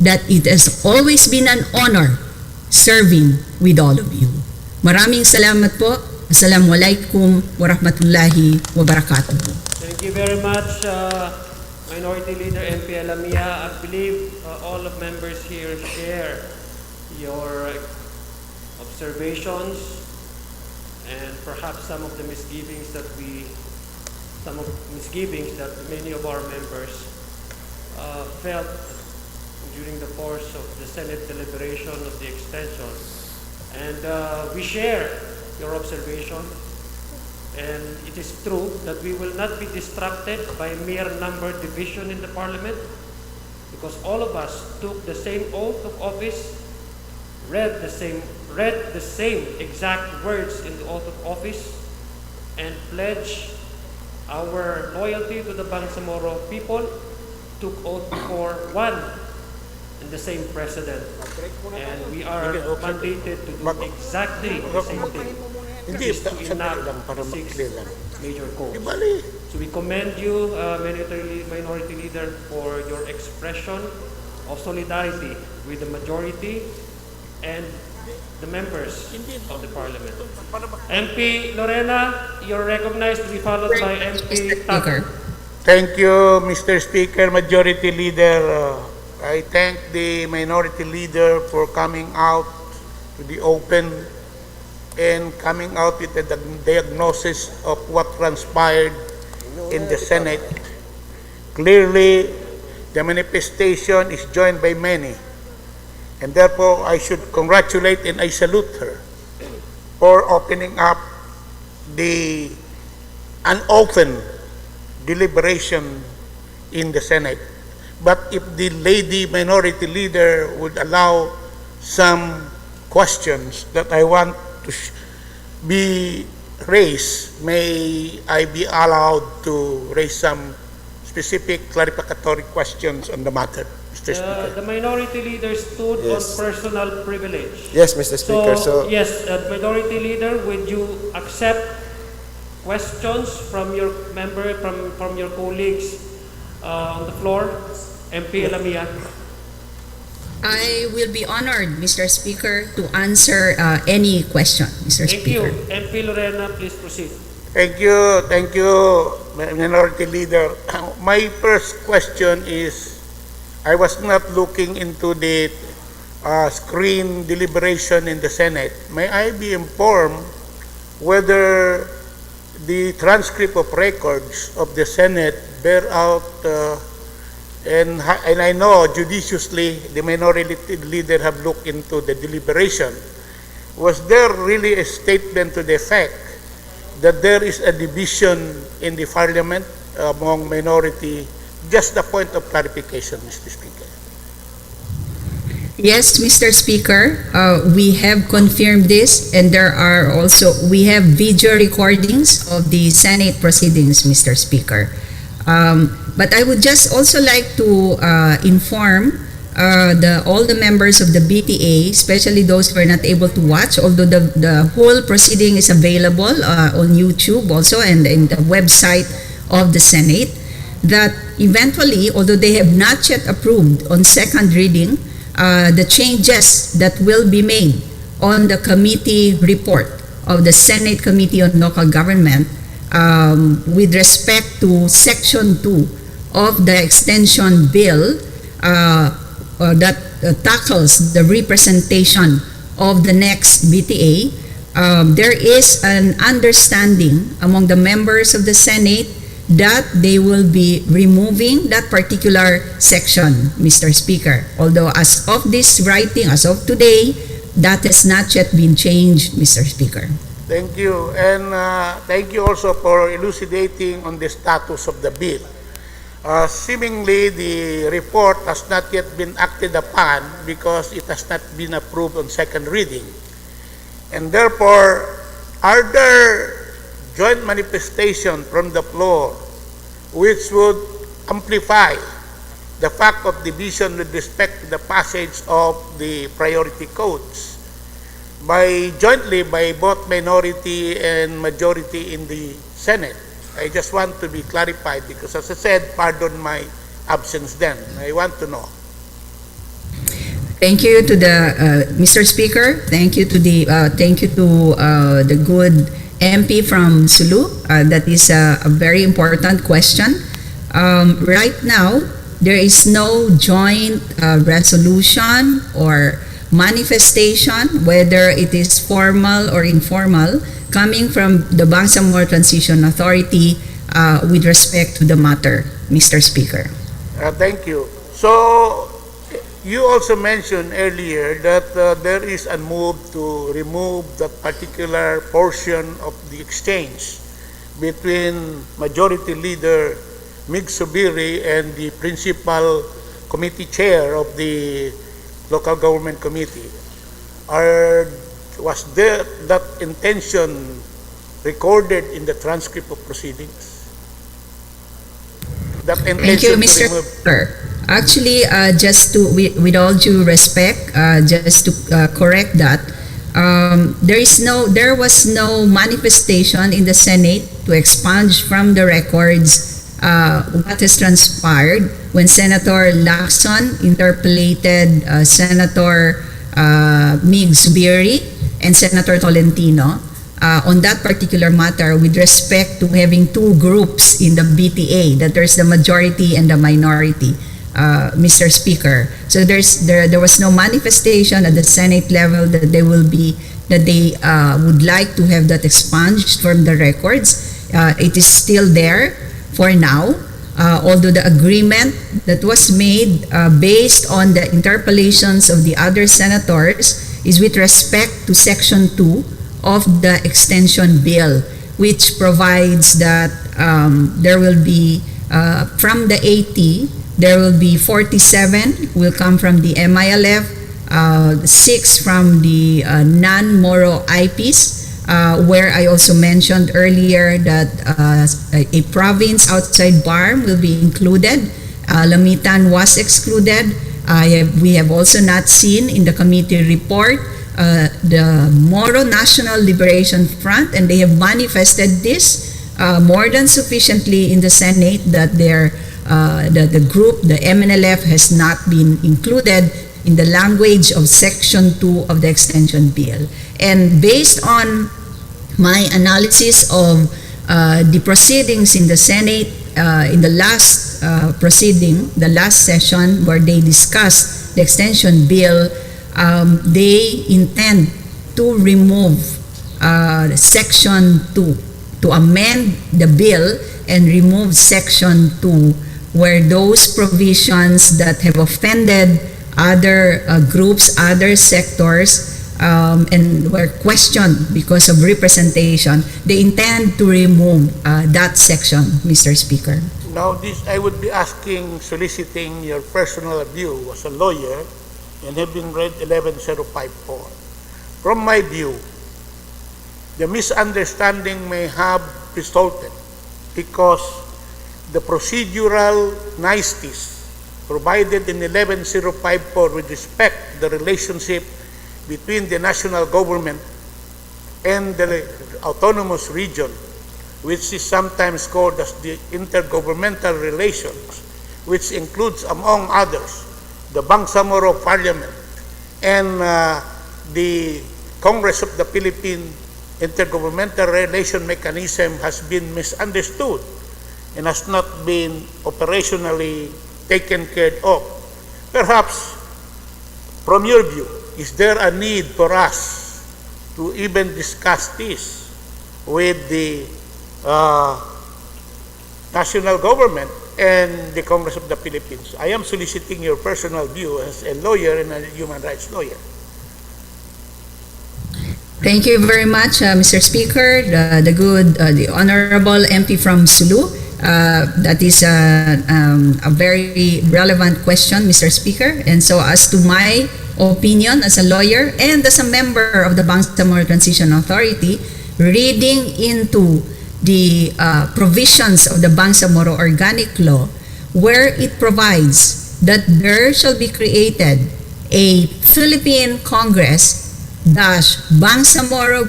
that it has always been an honor serving with all of you. Maraming salamat po. Assalamualaikum warahmatullahi wabarakatuh. Thank you very much, Minority Leader MP Alamia. I believe all of members here share your observations and perhaps some of the misgivings that many of our members felt during the course of the Senate deliberation of the extension. And we share your observation. And it is true that we will not be distracted by mere number division in the Parliament, because all of us took the same oath of office, read the same exact words in the oath of office, and pledged our loyalty to the Bangsamoro people, took oath before one and the same president. And we are mandated to do exactly the same thing. Is to enact 6 major codes. So we commend you, Minority Leader, for your expression of solidarity with the majority and the members of the Parliament. MP Lorena, you're recognized to be followed by MP Tucker. Thank you, Mr. Speaker. Majority Leader, I thank the Minority Leader for coming out to the open and coming out with a diagnosis of what transpired in the Senate. Clearly, the manifestation is joined by many, and therefore I should congratulate and I salute her for opening up the unopened deliberation in the Senate. But if the lady Minority Leader would allow some questions that I want to be raised, may I be allowed to raise some specific clarificatory questions on the matter, Mr. Speaker? The Minority Leader stood on personal privilege. Yes, Mr. Speaker. So yes, Minority Leader, would you accept questions from your from your colleagues on the floor? MP Lamia. I will be honored, Mr. Speaker, to answer any question, Mr. Thank Speaker. you. MP Lorena, please proceed. Thank you, Minority Leader. My first question is, I was not looking into the screen deliberation in the Senate. May I be informed whether the transcript of records of the Senate bear out, and I know judiciously the Minority Leader have looked into the deliberation. Was there really a statement to the effect that there is a division in the Parliament among minority? Just a point of clarification, Mr. Speaker. Yes, Mr. Speaker, we have confirmed this, and we have video recordings of the Senate proceedings, Mr. Speaker. But I would just also like to inform all the members of the BTA, especially those who are not able to watch, although the whole proceeding is available on YouTube also and in the website of the Senate, that eventually, although they have not yet approved on second reading, the changes that will be made on the committee report of the Senate Committee on Local Government with respect to Section 2 of the extension bill that tackles the representation of the next BTA, there is an understanding among the members of the Senate that they will be removing that particular section, Mr. Speaker. Although as of this writing, as of today, that has not yet been changed, Mr. Speaker. Thank you. And thank you also for elucidating on the status of the bill. Seemingly, the report has not yet been acted upon because it has not been approved on second reading. And therefore, are there joint manifestation from the floor which would amplify the fact of division with respect to the passage of the priority codes jointly by both minority and majority in the Senate? I just want to be clarified because, as I said, pardon my absence then. I want to know. Thank you to the Mr. Speaker. Thank you to the good MP from Sulu. That is a very important question. Right now, there is no joint resolution or manifestation, whether it is formal or informal, coming from the Bangsamoro Transition Authority with respect to the matter, Mr. Speaker. Thank you. So, you also mentioned earlier that there is a move to remove that particular portion of the exchange between Majority Leader Mig Subiri and the principal committee chair of the local government committee. Was there that intention recorded in the transcript of proceedings? That Thank you, intention to Mr. remove. Speaker. Actually, with all due respect, just to correct that, there was no manifestation in the Senate to expunge from the records what has transpired when Senator Lacson interpolated Senator Mig Subiri and Senator Tolentino on that particular matter with respect to having two groups in the BTA, that there's the majority and the minority, Mr. Speaker. So there was no manifestation at the Senate level that they would like to have that expunged from the records. It is still there for now, although the agreement that was made based on the interpolations of the other senators is with respect to Section 2 of the extension bill, which provides that there will be, from the 80, there will be 47 will come from the MILF, 6 from the non-Moro IPs, where I also mentioned earlier that a province outside BARM will be included. Lamitan was excluded. We have also not seen in the committee report the Moro National Liberation Front, and they have manifested this more than sufficiently in the Senate that the group, the MNLF, has not been included in the language of Section 2 of the extension bill. And based on my analysis of the proceedings in the Senate, in the last proceeding, the last session where they discussed the extension bill, they intend to remove Section 2, to amend the bill and remove Section 2, where those provisions that have offended other groups, other sectors, and were questioned because of representation, they intend to remove that section, Mr. Speaker. Now, I would be soliciting your personal view as a lawyer and having read 11054. From my view, the misunderstanding may have resulted because the procedural niceties provided in 11054 with respect to the relationship between the national government and the autonomous region, which is sometimes called as the intergovernmental relations, which includes, among others, the Bangsamoro Parliament and the Congress of the Philippines Intergovernmental Relation Mechanism, has been misunderstood and has not been operationally taken care of. Perhaps, from your view, is there a need for us to even discuss this with the national government and the Congress of the Philippines? I am soliciting your personal view as a lawyer and a human rights lawyer. Thank you very much, Mr. Speaker. The Honorable MP from Sulu. That is a very relevant question, Mr. Speaker. And so, as to my opinion as a lawyer and as a member of the Bangsamoro Transition Authority, reading into the provisions of the Bangsamoro Organic Law, where it provides that there shall be created a Philippine Congress Bangsamoro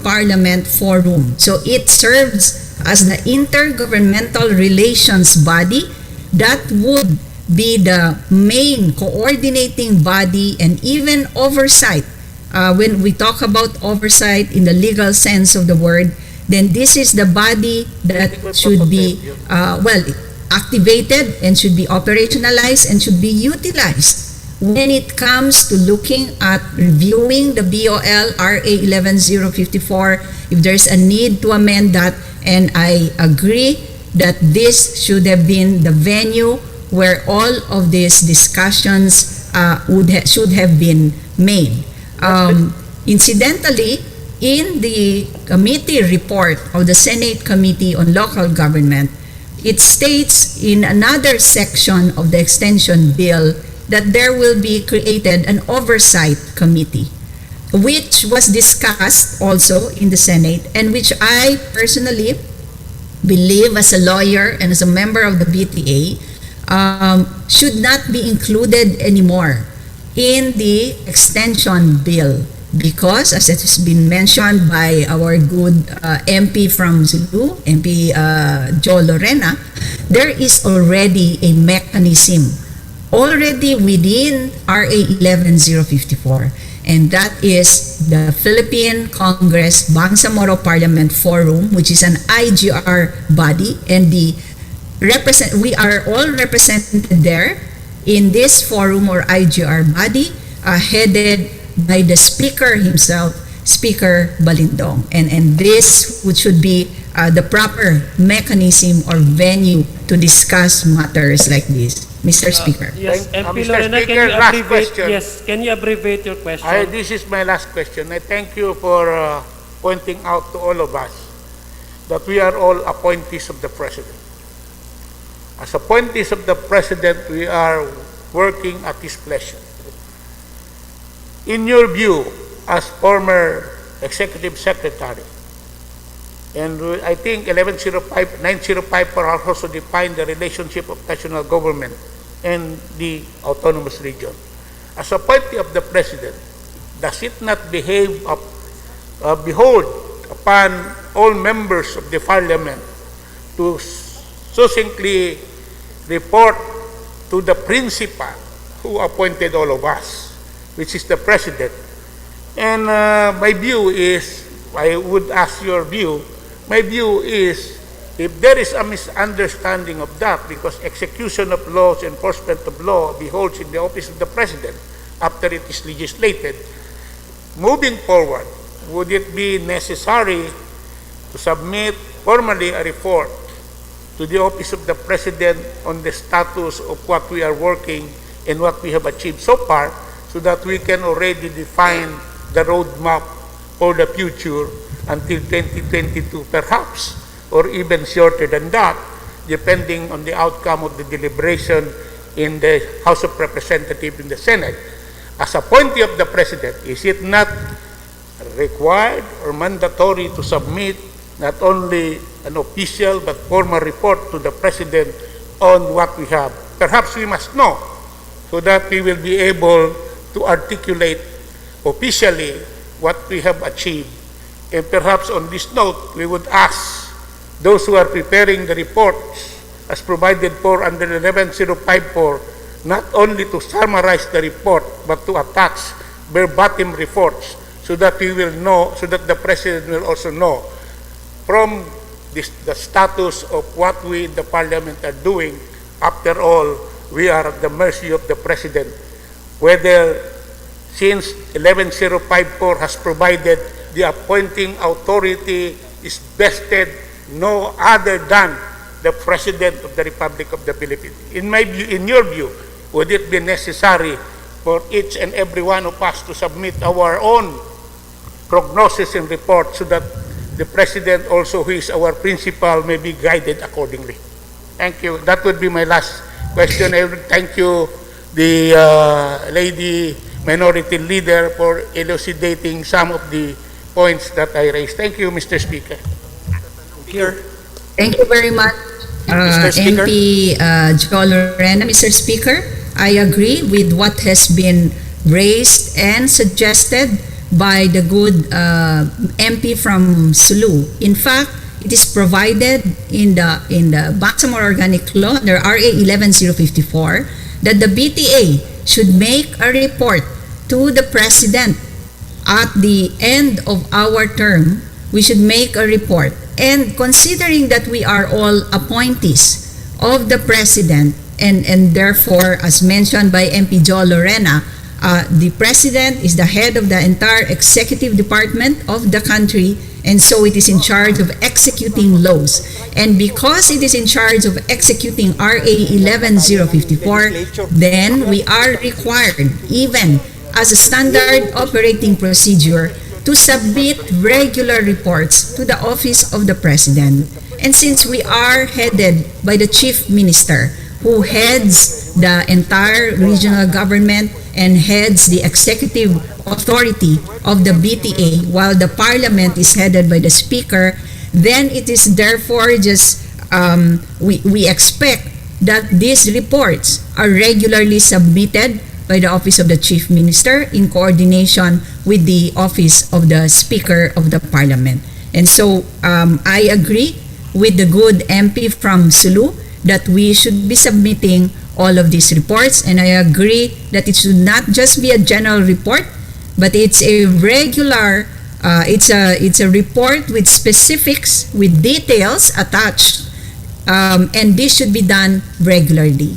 Parliament Forum. So it serves as the intergovernmental relations body that would be the main coordinating body and even oversight. When we talk about oversight in the legal sense of the word, then this is the body that should be, activated and should be operationalized and should be utilized when it comes to looking at reviewing the BOL RA 11054, if there's a need to amend that. And I agree that this should have been the venue where all of these discussions should have been made. Incidentally, in the committee report of the Senate Committee on Local Government, it states in another section of the extension bill that there will be created an oversight committee, which was discussed also in the Senate, and which I personally believe, as a lawyer and as a member of the BTA, should not be included anymore in the extension bill, because, as it has been mentioned by our good MP from Zulu, MP Joe Lorena, there is already a mechanism already within RA 11054, and that is the Philippine Congress Bangsamoro Parliament Forum, which is an IGR body, and we are all represented there in this forum or IGR body, headed by the Speaker himself, Speaker Balindong. And this should be the proper mechanism or venue to discuss matters like this. Mr. Speaker. Yes, MP Mr. Lorena, Speaker, can you last abbreviate? question. Yes, can you abbreviate your question? This is my last question. I thank you for pointing out to all of us that we are all appointees of the President. As appointees of the President, we are working at his pleasure. In your view, as former Executive Secretary, and I think 1105, 905 also define the relationship of national government and the autonomous region. As appointee of the President, does it not behold upon all members of the Parliament to succinctly report to the principal who appointed all of us, which is the President? And my view is, I would ask your view, my view is, if there is a misunderstanding of that, because execution of laws, enforcement of law beholds in the office of the President after it is legislated, moving forward, would it be necessary to submit formally a report to the office of the President on the status of what we are working and what we have achieved so far, so that we can already define the roadmap for the future until 2022 perhaps, or even shorter than that, depending on the outcome of the deliberation in the House of Representatives in the Senate. As appointee of the President, is it not required or mandatory to submit not only an official but formal report to the President on what we have? Perhaps we must know, so that we will be able to articulate officially what we have achieved. And perhaps on this note, we would ask those who are preparing the reports as provided for under 11054, not only to summarize the report, but to attach verbatim reports, so that we will know, so that the President will also know from the status of what we in the Parliament are doing. After all, we are at the mercy of the President, whether since 11054 has provided the appointing authority is vested no other than the President of the Republic of the Philippines. In my view, in your view, would it be necessary for each and every one of us to submit our own prognosis and report, so that the President also, who is our principal, may be guided accordingly? Thank you. That would be my last question. I would thank you, the Lady Minority Leader, for elucidating some of the points that I raised. Thank you, Mr. Speaker. Here. Thank you very much, Mr. Speaker. MP Joe Lorena. Mr. Speaker, I agree with what has been raised and suggested by the good MP from Sulu. In fact, it is provided in the Bangsamoro Organic Law under RA 11054 that the BTA should make a report to the President at the end of our term. We should make a report. And considering that we are all appointees of the President, and therefore, as mentioned by MP Jo Lorena, the President is the head of the entire executive department of the country, and so it is in charge of executing laws. And because it is in charge of executing RA 11054, then we are required, even as a standard operating procedure, to submit regular reports to the office of the President. And since we are headed by the Chief Minister, who heads the entire regional government and heads the executive authority of the BTA, while the Parliament is headed by the Speaker, then it is therefore just, we expect that these reports are regularly submitted by the Office of the Chief Minister in coordination with the Office of the Speaker of the Parliament. And so I agree with the good MP from Sulu that we should be submitting all of these reports, and I agree that it should not just be a general report, but it's a regular, it's a report with specifics, with details attached, and this should be done regularly.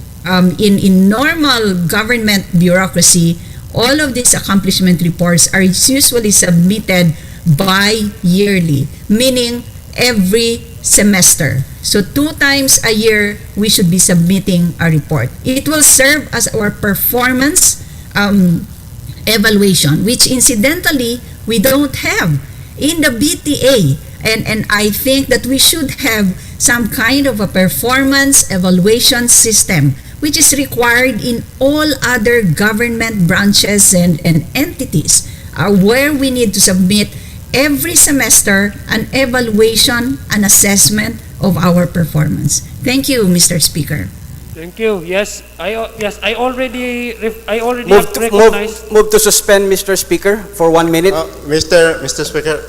In normal government bureaucracy, all of these accomplishment reports are usually submitted bi-yearly, meaning every semester. So 2 times a year, we should be submitting a report. It will serve as our performance evaluation, which incidentally, we don't have in the BTA. And I think that we should have some kind of a performance evaluation system, which is required in all other government branches and entities, where we need to submit every semester an evaluation, an assessment of our performance. Thank you, Mr. Speaker. Thank you. Yes, I already Move have recognized. move to suspend, Mr. Speaker, for 1 minute. Mr. Speaker,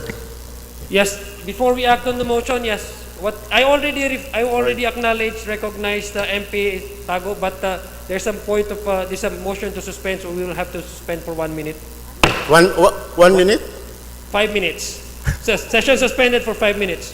Yes, before we act on the motion, yes. What I already acknowledged, recognized MP Tago, but there's some point of there's a motion to suspend, so we will have to suspend for 1 minute. one minute. 5 minutes. Session suspended for 5 minutes.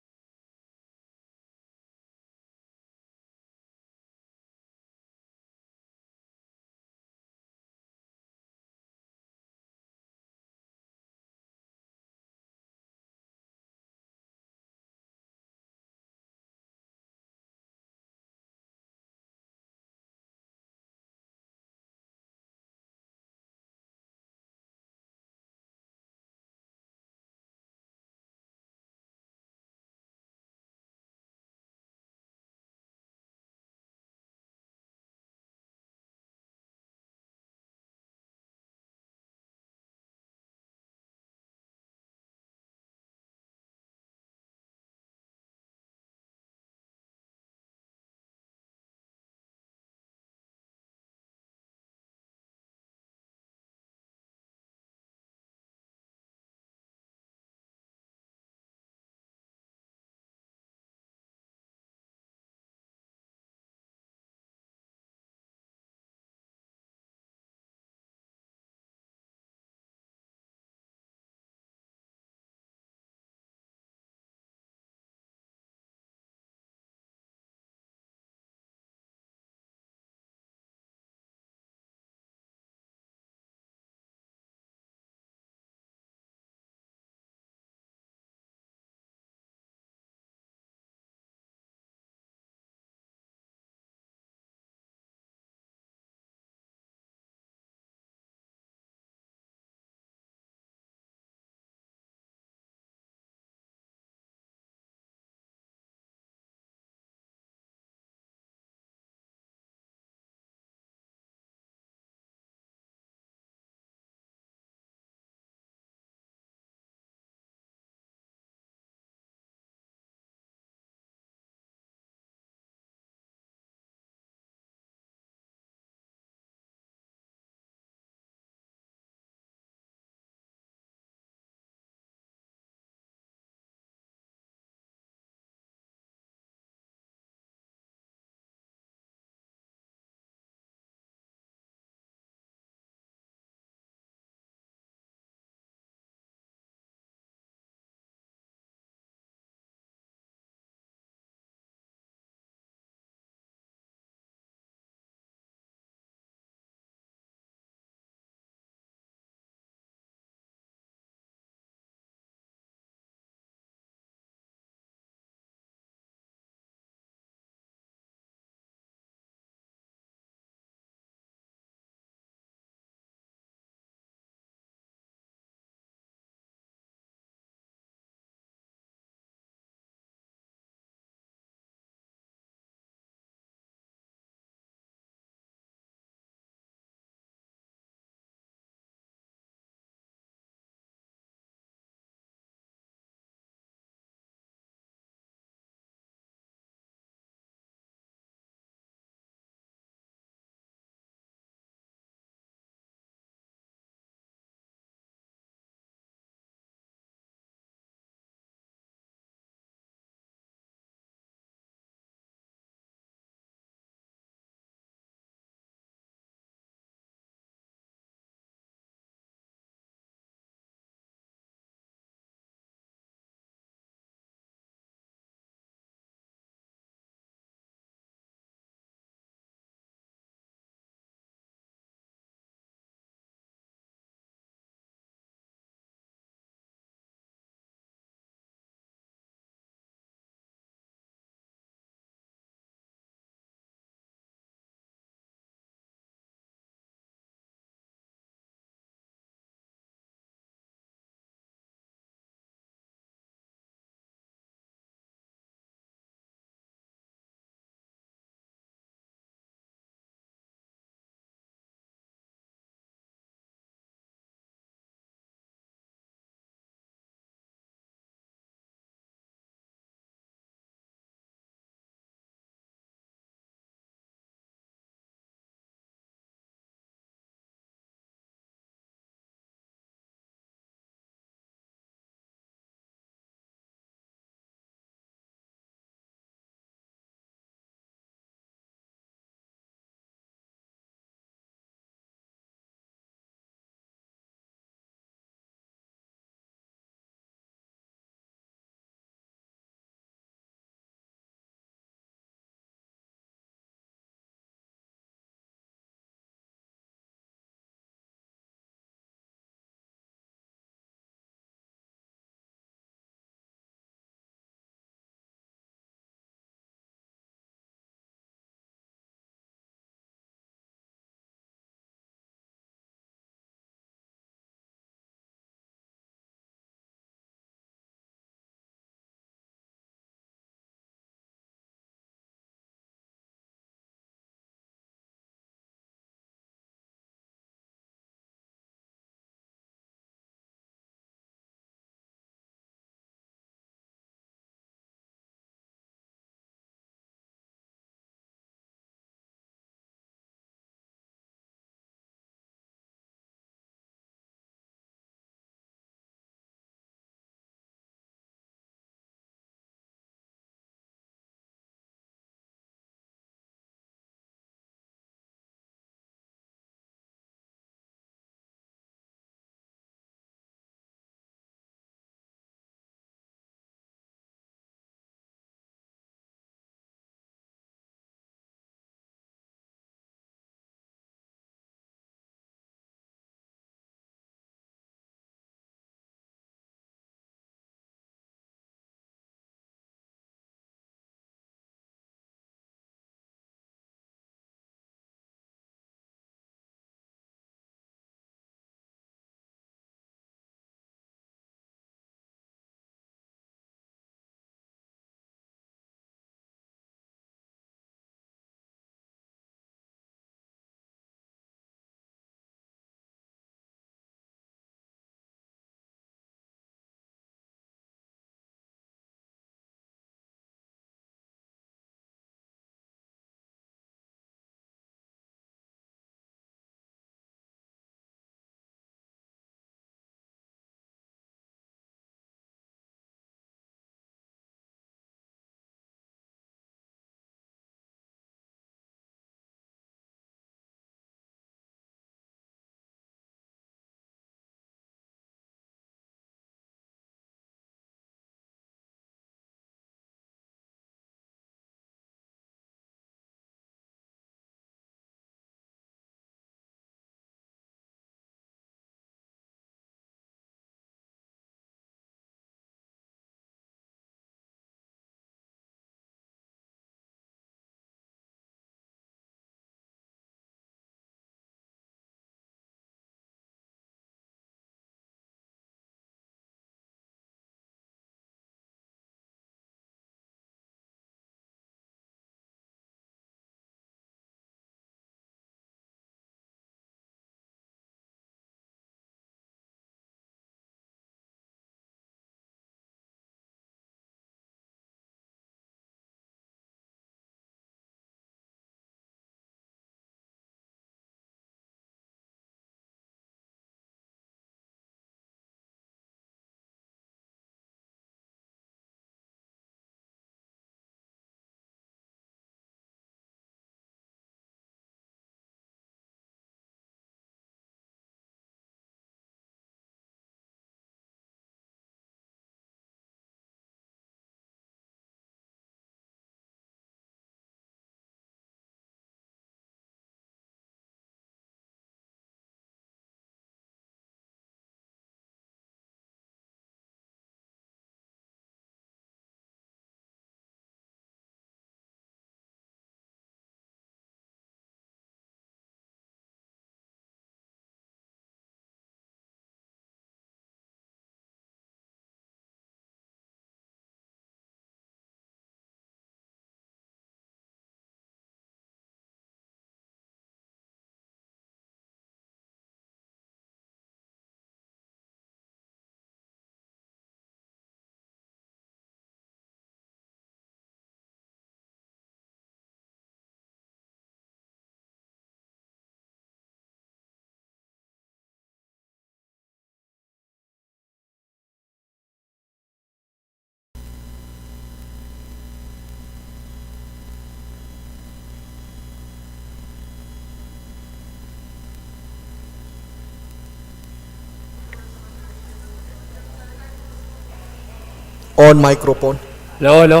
On microphone. Hello, hello.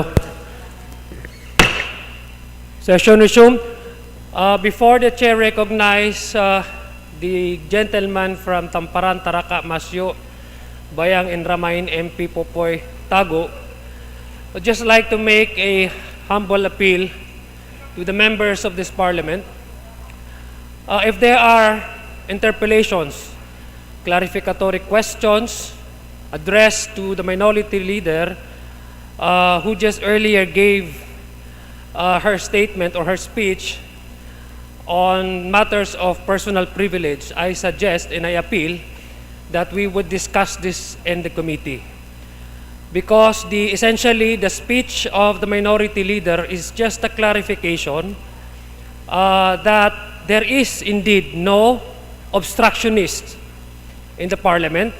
Session resumed. Before the chair recognize the gentleman from Tamparan, Taraca, Masyo, Bayang and Ramain MP Popoy Tago, I'd just like to make a humble appeal to the members of this parliament. If there are interpellations, clarificatory questions addressed to the minority leader who just earlier gave her statement or her speech on matters of personal privilege, I suggest and I appeal that we would discuss this in the committee. Because essentially the speech of the minority leader is just a clarification that there is indeed no obstructionist in the parliament,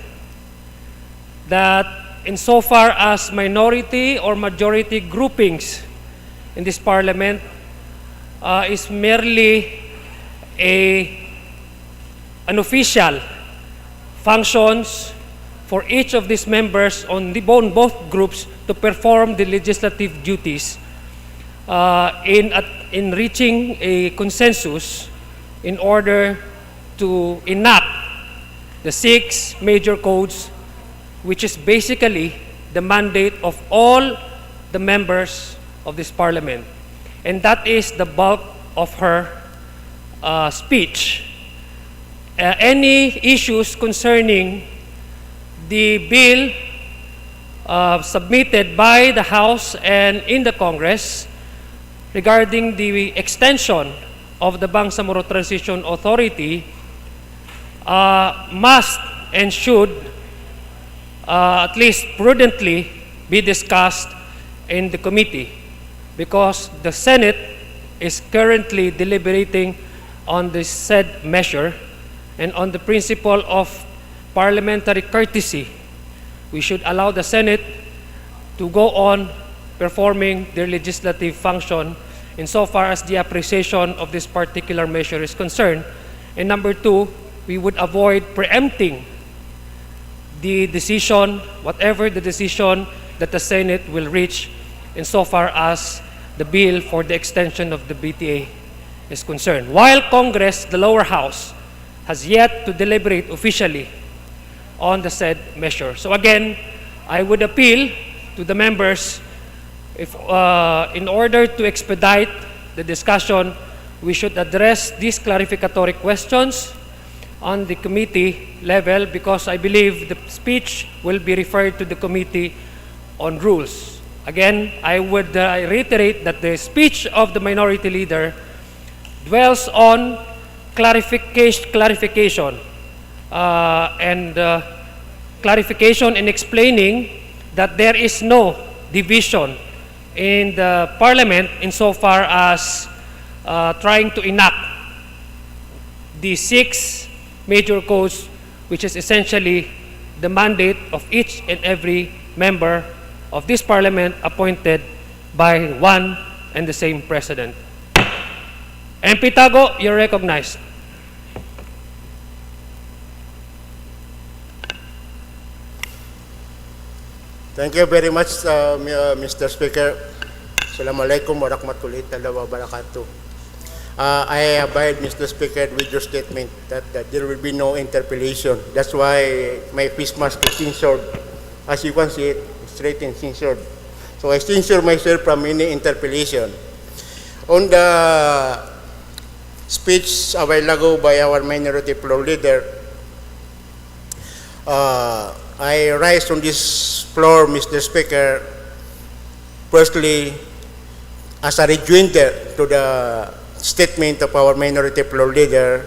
that insofar as minority or majority groupings in this parliament is merely an official functions for each of these members on both groups to perform the legislative duties in reaching a consensus in order to enact the 6 major codes, which is basically the mandate of all the members of this parliament. And that is the bulk of her speech. Any issues concerning the bill submitted by the House and in the Congress regarding the extension of the Bangsamoro Transition Authority must and should at least prudently be discussed in the committee, because the Senate is currently deliberating on the said measure, and on the principle of parliamentary courtesy, we should allow the Senate to go on performing their legislative function insofar as the appreciation of this particular measure is concerned. And number 2, we would avoid preempting the decision, whatever the decision that the Senate will reach insofar as the bill for the extension of the BTA is concerned. While Congress, the lower house, has yet to deliberate officially on the said measure. So again, I would appeal to the members, if in order to expedite the discussion, we should address these clarificatory questions on the committee level, because I believe the speech will be referred to the committee on rules. Again, I would reiterate that the speech of the minority leader dwells on clarification in explaining that there is no division in the parliament insofar as trying to enact the 6 major codes, which is essentially the mandate of each and every member of this parliament appointed by one and the same president. MP Tago, you're recognized. Thank you very much, Mr. Speaker. Assalamualaikum warahmatullahi wabarakatuh. I abide, Mr. Speaker, with your statement that there will be no interpellation. That's why my face mask is censored. As you can see it, straight and censored. So I censure myself from any interpellation. On the speech a while ago by our minority floor leader, I rise on this floor, Mr. Speaker, firstly, as a rejoinder to the statement of our minority floor leader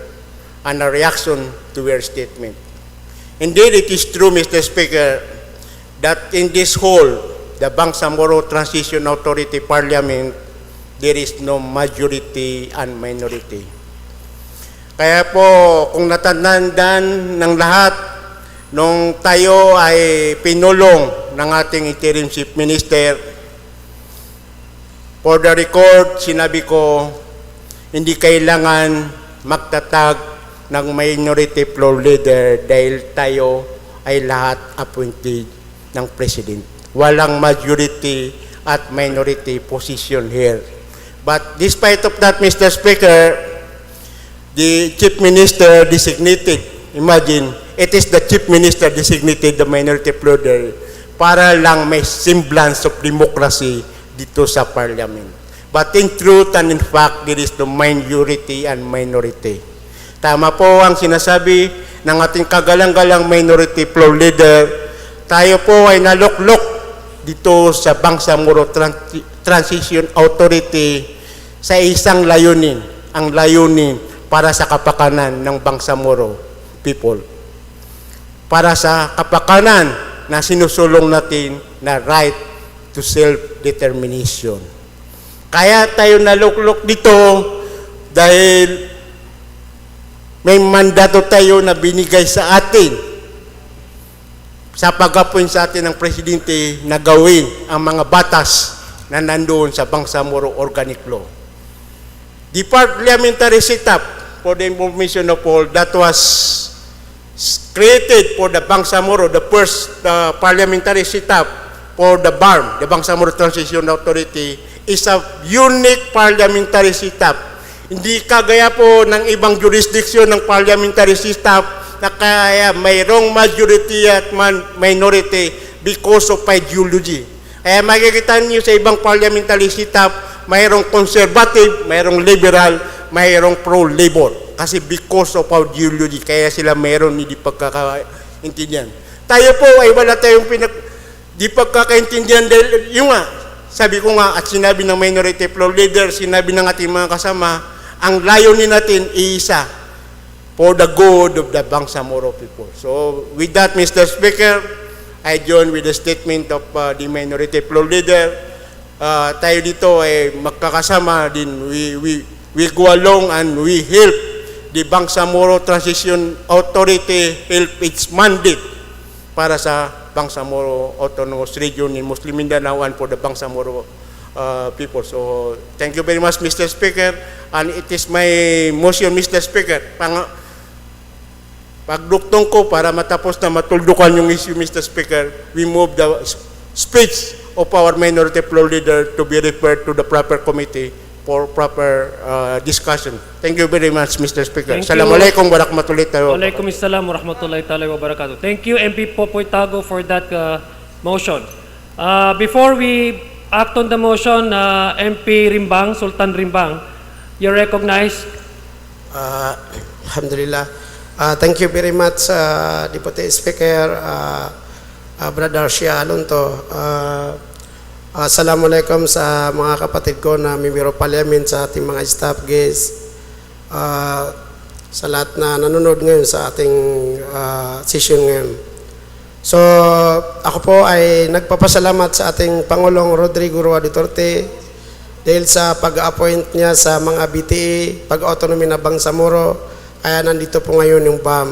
and a reaction to her statement. Indeed, it is true, Mr. Speaker, that in this whole, the Bangsamoro Transition Authority Parliament, there is no majority and minority. Kaya po, kung natatandaan ng lahat, nung tayo ay pinulong ng ating interim chief minister, for the record, sinabi ko, hindi kailangan magtatag ng minority floor leader dahil tayo ay lahat appointed ng President. walang majority at minority position here. But despite of that, Mr. Speaker, the Chief Minister designated, imagine, it is the Chief Minister designated the minority leader para lang may semblance of democracy dito sa Parliament. But in truth and in fact, there is no majority and minority. Tama po ang sinasabi ng ating kagalang-galang minority floor leader. Tayo po ay naluklok dito sa Bangsamoro Transition Authority sa isang layunin, ang layunin para sa kapakanan ng Bangsamoro people. Para sa kapakanan na sinusulong natin na right to self-determination. Kaya tayo naluklok dito dahil may mandato tayo na binigay sa atin sa pag-appoint sa atin ng Presidente na gawin ang mga batas na nandoon sa Bangsamoro Organic Law. The parliamentary setup for the information of all that was created for the Bangsamoro, the first parliamentary setup for the BARM, the Bangsamoro Transition Authority, is a unique parliamentary setup. Hindi kagaya po ng ibang jurisdiction ng parliamentary setup na kaya mayroong majority at minority because of ideology. Kaya makikita niyo sa ibang parliamentary setup, mayroong conservative, mayroong liberal, mayroong pro-labor. Kasi because of ideology, kaya sila mayroon hindi pagkakaintindihan. Tayo po ay wala tayong di pagkakaintindihan dahil yung nga, sabi ko nga at sinabi ng minority floor leader, sinabi ng ating mga kasama, ang layunin natin iisa for the good of the Bangsamoro people. So with that, Mr. Speaker, I join with the statement of the minority floor leader. Tayo dito ay magkakasama din. We go along and we help the Bangsamoro Transition Authority help its mandate para sa Bangsamoro Autonomous Region in Muslim Mindanao and for the Bangsamoro people. So, thank you very much, Mr. Speaker. And it is my motion, Mr. Speaker. Pagduktong ko para matapos na matuldukan yung issue, Mr. Speaker, we move the speech of our minority floor leader to be referred to the proper committee for proper discussion. Thank you very much, Mr. Speaker. Assalamualaikum warahmatullahi taala. Waalaikumsalam warahmatullahi taala wabarakatuh. Thank you, MP Popoy Tago, for that motion. Before we act on the motion, MP Rimbang, Sultan Rimbang, you're recognized. Alhamdulillah. Thank you very much, Deputy Speaker, Brother Shia Alonto. Assalamualaikum sa mga kapatid ko na Mimiro Parliament, sa ating mga staff guests, sa lahat na nanonood ngayon sa ating session ngayon. So, ako po ay nagpapasalamat sa ating Pangulong Rodrigo Roa Duterte dahil sa pag-appoint niya sa mga BTA, pag-autonomy na Bangsamoro, kaya nandito po ngayon yung BAM.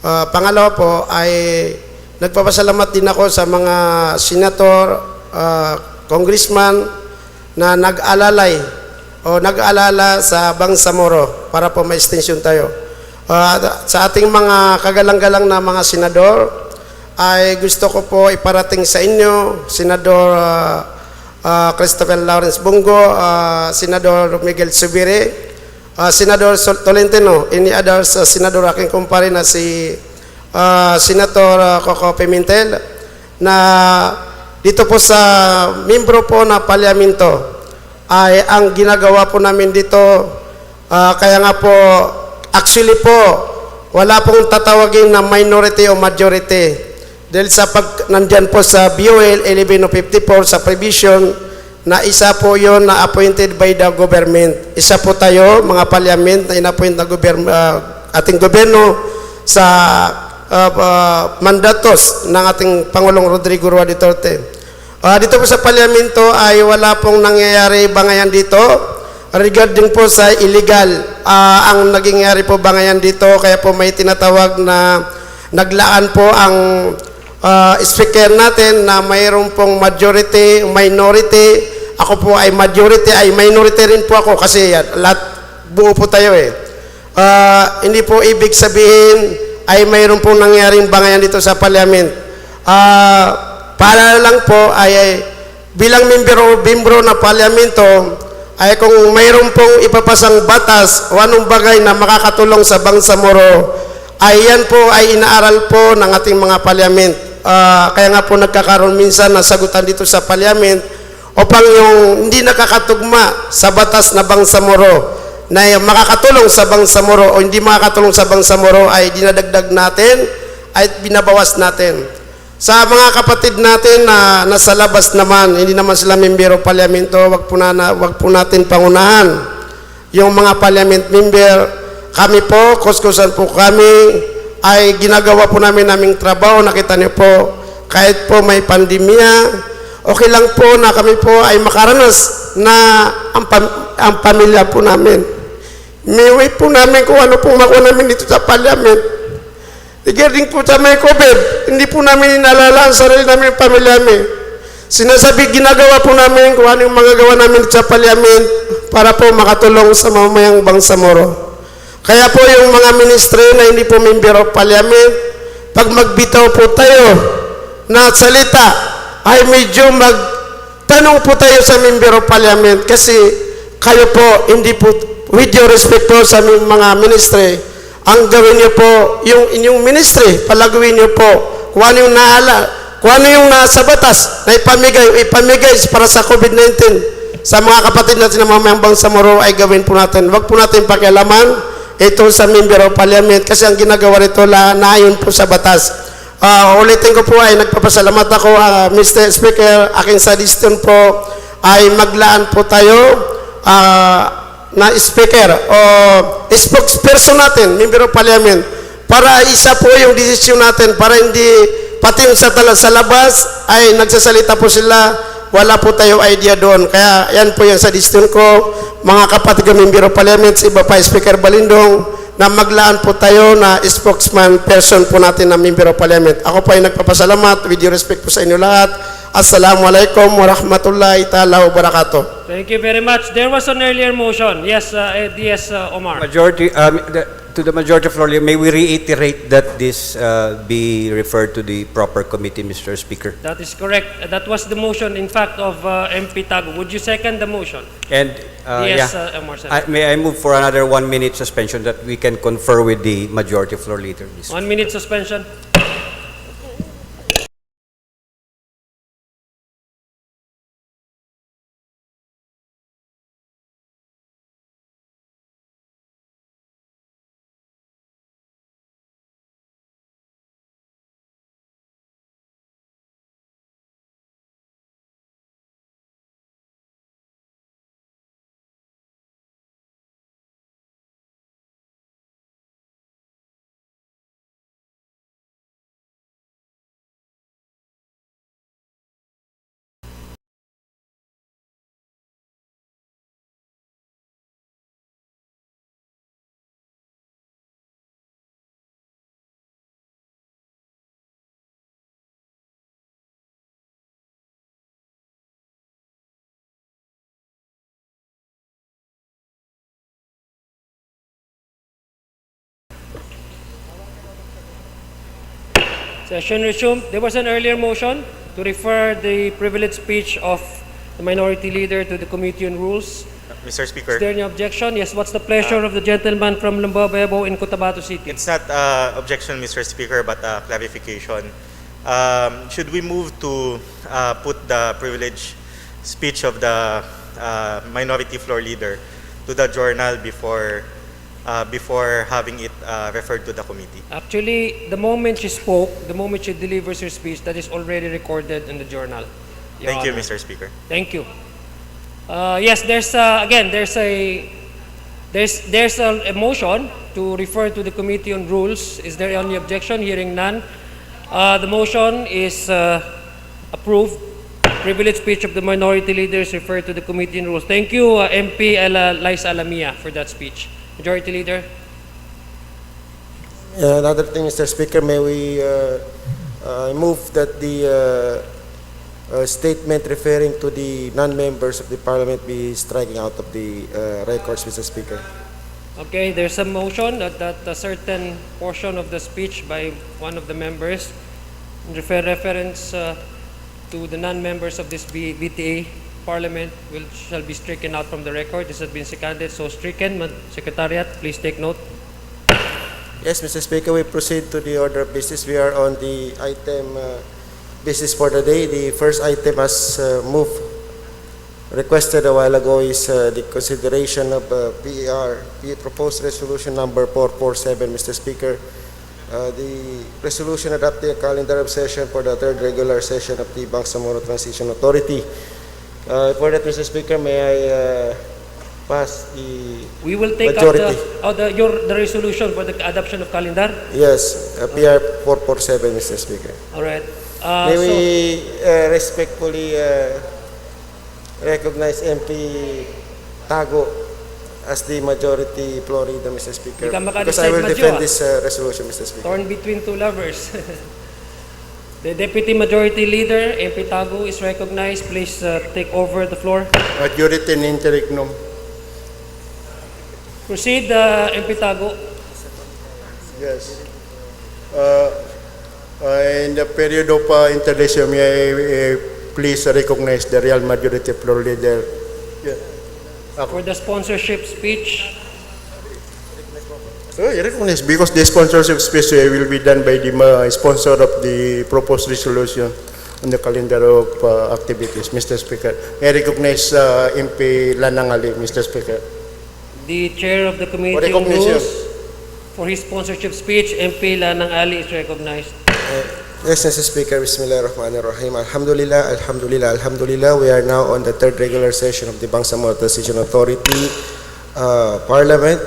Pangalawa po ay nagpapasalamat din ako sa mga senator, congressman na nag-alala sa Bangsamoro para po ma-extension tayo. Sa ating mga kagalang-galang na mga senador, ay gusto ko po iparating sa inyo, Senador Christopher Lawrence Bongo, Senador Miguel Subire, Senador Tolentino, any others, Senador aking kumpare na si Senator Coco Pimentel, na dito po sa membro po na parlamento ay ang ginagawa po namin dito, kaya nga po actually po wala pong tatawagin na minority o majority dahil sa pag nandyan po sa BOL 1154 sa provision na isa po yon na appointed by the government. Isa po tayo mga parliament na inappoint na ating gobyerno sa mandatos ng ating Pangulong Rodrigo Roa Duterte. Dito po sa parlamento ay wala pong nangyayari bangayan dito regarding po sa illegal. Ang nangyayari po bangayan dito, kaya po may tinatawag na naglaan po ang speaker natin na mayroon pong majority, minority. Ako po ay majority, ay minority rin po ako kasi lahat buo po tayo eh. Hindi po ibig sabihin ay mayroon pong nangyaring bangayan dito sa parliament. Paalala lang po ay bilang membro na parlamento ay kung mayroon pong ipapasang batas o anong bagay na makakatulong sa Bangsamoro, ay yan po ay inaaral po ng ating mga parliament. Kaya nga po nagkakaroon minsan na sagutan dito sa parliament upang yung hindi nakakatugma sa batas na Bangsamoro na makakatulong sa Bangsamoro o hindi makakatulong sa Bangsamoro ay dinadagdag natin ay binabawas natin. Sa mga kapatid natin na nasa labas naman, hindi naman sila membero parlamento, wag po natin pangunahan. Yung mga parliament member, kami po, kuskusan po kami, ay ginagawa po naming trabaho. Nakita niyo po, kahit po may pandemya, okay lang po na kami po ay makaranas na ang pamilya po namin. May po namin kung ano pong makuha namin dito sa parliament. Regarding po sa may COVID, hindi po namin inalala ang sarili namin ng pamilya namin. Sinasabi, ginagawa po namin kung ano yung magagawa namin sa parliament para po makatulong sa mamayang Bangsamoro. Kaya po yung mga ministry na hindi po member of parliament, pag magbitaw po tayo na salita, ay medyo magtanong po tayo sa member of parliament kasi kayo po, hindi po, with your respect po sa mga ministry, ang gawin niyo po, yung inyong ministry, palaguin niyo po kung ano yung kung ano yung nasa batas na ipamigay para sa COVID-19 sa mga kapatid natin na mamayang Bangsamoro ay gawin po natin. Huwag po natin pakialaman ito sa member of parliament kasi ang ginagawa rito naayon po sa batas. Ulitin ko po ay nagpapasalamat ako, Mr. Speaker, aking suggestion po ay maglaan po tayo na speaker o spokesperson natin, member of parliament, para isa po yung desisyon natin, para hindi pati sa labas ay nagsasalita po sila, wala po tayo idea doon. Kaya yan po yung suggestion ko, mga kapatid ng member of parliament, si iba pa Speaker Balindong, na maglaan po tayo na spokesman person po natin na member of parliament. Ako po ay nagpapasalamat, with due respect po sa inyo lahat. Assalamualaikum warahmatullahi ta'ala wabarakatuh. Thank you very much. There was an earlier motion. Yes, Omar. To the majority floor leader, may we reiterate that this be referred to the proper committee, Mr. Speaker? That is correct. That was the motion, in fact, of MP Tago. Would you second the motion? And Yes, yeah, Omar. may I move for another 1 minute suspension that we can confer with the majority floor leader? 1 minute suspension. Session resumed. There was an earlier motion to refer the privileged speech of the minority leader to the Committee on Rules. Mr. Is Speaker, there any objection? Yes, what's the pleasure of the gentleman from Lambabayabo in Cotabato City? it's not objection, Mr. Speaker, but clarification. Should we move to put the privileged speech of the minority floor leader to the journal before having it referred to the committee? Actually, the moment she spoke, the moment she delivers her speech, that is already recorded in the journal. Your Thank you, Honor. Mr. Speaker. Thank you. Yes, there's a motion to refer to the Committee on Rules. Is there any objection? Hearing none. The motion is approved. Privileged speech of the minority leaders referred to the Committee on Rules. Thank you, MP Liza Alamia, for that speech. Majority Leader. Another thing, Mr. Speaker, may we move that the statement referring to the non-members of the Parliament be striking out of the records, Mr. Speaker. Okay, there's a motion that a certain portion of the speech by one of the members reference to the non-members of this BTA Parliament shall be stricken out from the record. This has been seconded, so stricken. Secretariat, please take note. Yes, Mr. Speaker, we proceed to the order of business. We are on the item business for the day. The first item as moved, requested a while ago is the consideration of proposed resolution number 447, Mr. Speaker. The resolution adopting a calendar of session for the third regular session of the Bangsamoro Transition Authority. For that, Mr. Speaker, may I pass the We will take majority? out the resolution for the adoption of calendar. Yes, PR 447, Mr. Speaker. All right. May we respectfully recognize MP Tago as the majority floor leader, Mr. Speaker. Di ka Because I will makadecide, defend Madjo, this resolution, Mr. Speaker. Torn between two lovers. The Deputy Majority Leader, MP Tago, is recognized. Please take over the floor. Majority in interregnum. Proceed, MP Tago. Yes. In the period of interdiction, may I please recognize the real majority floor leader. For the sponsorship speech. I recognize because the sponsorship speech will be done by the sponsor of the proposed resolution on the calendar of activities, Mr. Speaker. I recognize MP Lanangali, Mr. Speaker. The chair of the Committee on Rules, for his sponsorship speech, MP Lanang Ali is recognized. Yes, Mr. Speaker, Bismillahirrahmanirrahim. Alhamdulillah, Alhamdulillah, Alhamdulillah. We are now on the third regular session of the Bangsamoro Transition Authority Parliament.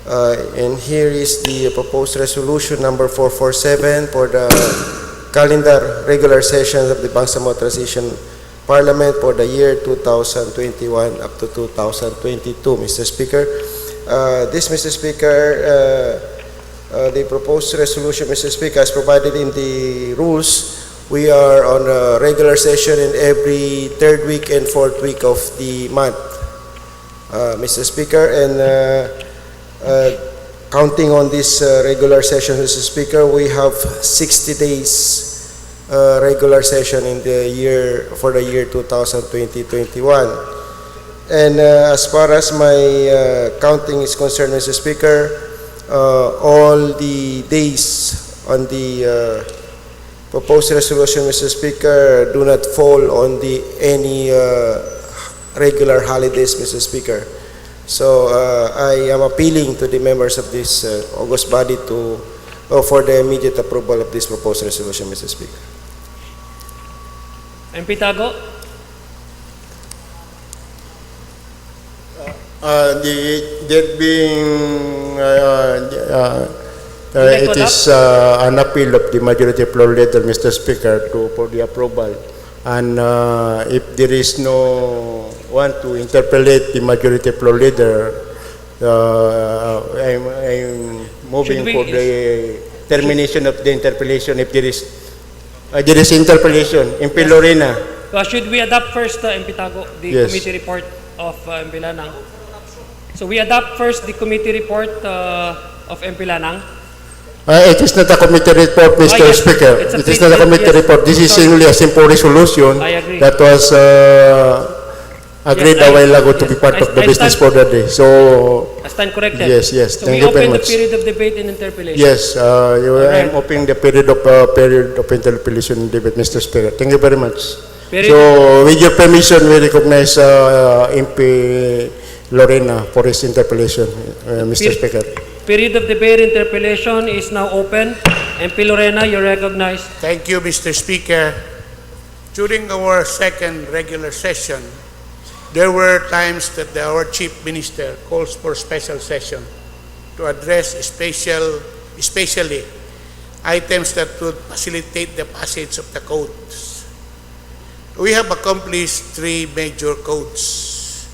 And here is the proposed resolution number 447 for the calendar regular sessions of the Bangsamoro Transition Parliament for the year 2021 up to 2022, Mr. Speaker. Mr. Speaker, the proposed resolution, Mr. Speaker, as provided in the rules, we are on a regular session in every third week and fourth week of the month, Mr. Speaker, and counting on this regular session, Mr. Speaker, we have 60 days regular session in the year for the year 2020-21. And as far as my counting is concerned, Mr. Speaker, all the days on the proposed resolution, Mr. Speaker, do not fall on any regular holidays, Mr. Speaker. So I am appealing to the members of this august body for the immediate approval of this proposed resolution, Mr. Speaker. MP Tago. There being it is an appeal of the majority floor leader, Mr. Speaker, for the approval. And if there is no one to interpolate the majority floor leader, I'm moving for the termination of the interpellation. If there is interpellation, MP Lorena. Should we adopt first, MP Tago, the Yes. committee report of MP Lanang? So we adopt first the committee report of MP Lanang. It is not a committee report, Mr. yes, Speaker. it's a It is not a committee yes. report. This is Sorry. only a simple resolution I agree. that was agreed Yes, a while ago to yes. be part of the I business stand- for the day. So, I stand corrected. Yes, yes. So Thank we you very open the much. period of debate and interpellation. yes, right. I'm opening the period of interpellation and debate, Mr. Speaker. Thank you very much. Period. So, with your permission, we recognize MP Lorena for his interpellation, Mr. Speaker. Period of debate interpellation is now open. MP Lorena, you're recognized. Thank you, Mr. Speaker. During our second regular session, there were times that our Chief Minister calls for special session to address especially items that would facilitate the passage of the codes. We have accomplished 3 major codes,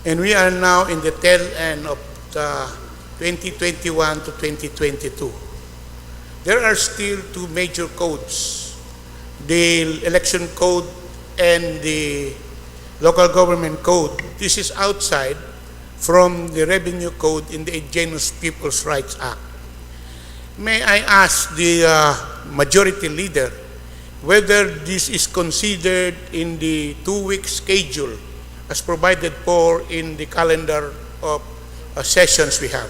and we are now in the tail end of the 2021 to 2022. There are still 2 major codes, the election code and the local government code. This is outside from the revenue code in the Indigenous Peoples' Rights Act. May I ask the majority leader whether this is considered in the 2-week schedule as provided for in the calendar of sessions we have.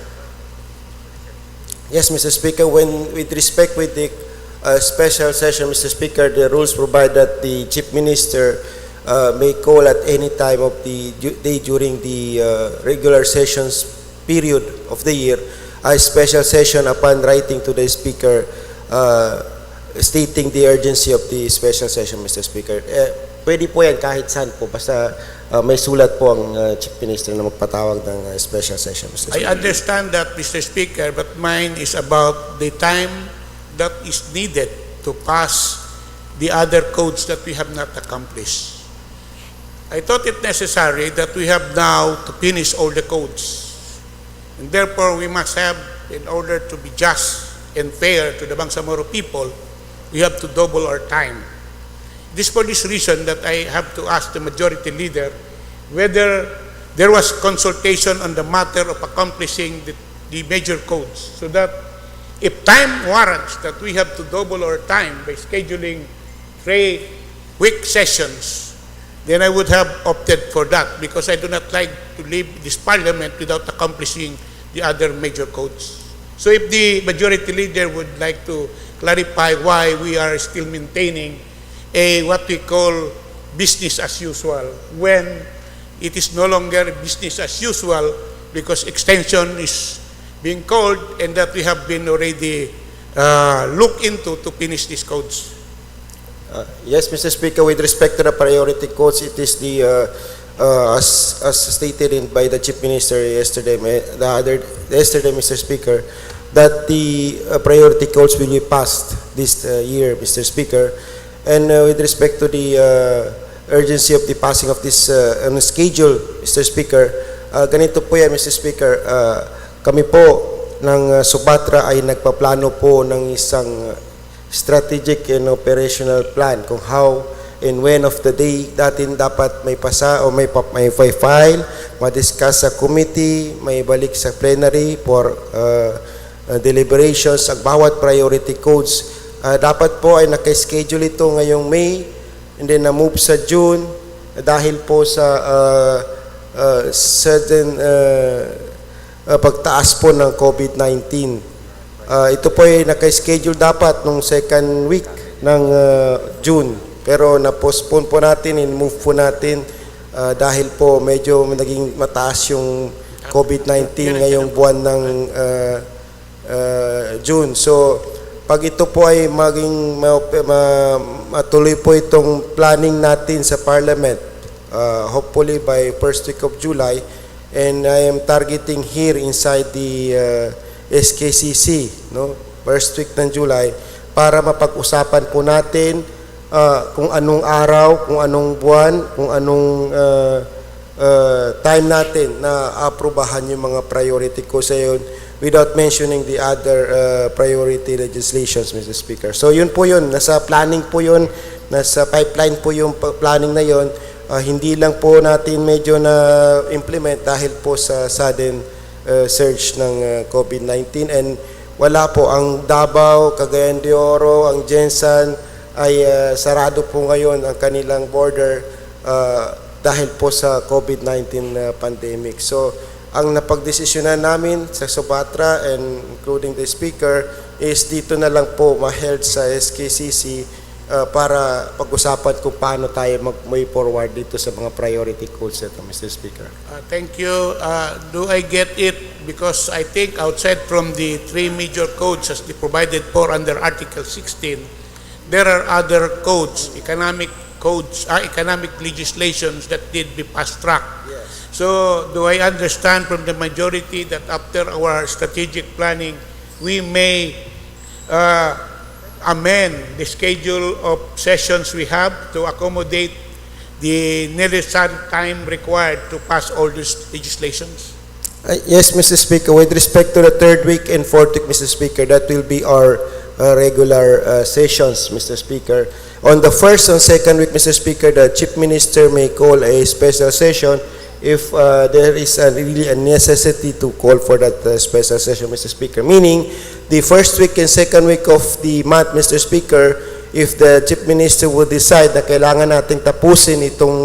Yes, Mr. Speaker, with respect with the special session, Mr. Speaker, the rules provide that the Chief Minister may call at any time of the day during the regular sessions period of the year a special session upon writing to the Speaker stating the urgency of the special session, Mr. Speaker. Pwede po yan kahit saan po, basta may sulat po ang Chief Minister na magpatawag ng special session, Mr. Speaker. I understand that, Mr. Speaker, but mine is about the time that is needed to pass the other codes that we have not accomplished. I thought it necessary that we have now to finish all the codes. And therefore, we must have, in order to be just and fair to the Bangsamoro people, we have to double our time. This for this reason that I have to ask the majority leader whether there was consultation on the matter of accomplishing the major codes, so that if time warrants that we have to double our time by scheduling 3-week sessions, then I would have opted for that, because I do not like to leave this parliament without accomplishing the other major codes. So if the majority leader would like to clarify why we are still maintaining what we call business as usual, when it is no longer business as usual because extension is being called and that we have been already looked into to finish these codes. Yes, Mr. Speaker, with respect to the priority codes, it is the as stated by the Chief Minister yesterday, Mr. Speaker, that the priority codes will be passed this year, Mr. Speaker. And with respect to the urgency of the passing of this on schedule, Mr. Speaker, ganito po yan, Mr. Speaker. Kami po ng Subatra ay nagpaplano po ng isang strategic and operational plan kung how and when of the day datin dapat may pasa o may file, ma-discuss sa committee, may balik sa plenary for deliberations ang bawat priority codes. Dapat po ay naka-schedule ito ngayong May and then na-move sa June dahil po sa sudden pagtaas po ng COVID-19. Ito po ay naka-schedule dapat nung second week ng June, pero na-postpone po natin and move po natin dahil po medyo naging mataas yung COVID-19 ngayong buwan ng June. So pag ito po ay maging matuloy po itong planning natin sa Parliament, hopefully by first week of July, and I am targeting here inside the SKCC, no, first week ng July, para mapag-usapan po natin kung anong araw, kung anong buwan, kung anong time natin na aprubahan yung mga priority ko sa yun, without mentioning the other priority legislations, Mr. Speaker. So yun po yun, nasa planning po yun, nasa pipeline po yung planning na yun. Hindi lang po natin medyo na-implement dahil po sa sudden surge ng COVID-19, and wala po, ang Davao, Cagayan de Oro, ang Jensan ay sarado po ngayon ang kanilang border dahil po sa COVID-19 pandemic. So ang napagdesisyonan namin sa Subatra and including the Speaker is dito na lang po ma-held sa SKCC para pag-usapan kung paano tayo mag-move forward dito sa mga priority codes ito, Mr. Speaker. Thank you. Do I get it? Because I think outside from the 3 major codes as provided for under Article 16, there are other codes, economic legislations that did be fast-tracked. Yes. So, do I understand from the majority that after our strategic planning, we may amend the schedule of sessions we have to accommodate the necessary time required to pass all these legislations? Yes, Mr. Speaker. With respect to the 3rd week and 4th week, Mr. Speaker, that will be our regular sessions, Mr. Speaker. On the 1st and 2nd week, Mr. Speaker, the Chief Minister may call a special session if there is really a necessity to call for that special session, Mr. Speaker. Meaning, the 1st week and 2nd week of the month, Mr. Speaker, if the Chief Minister would decide na kailangan nating tapusin itong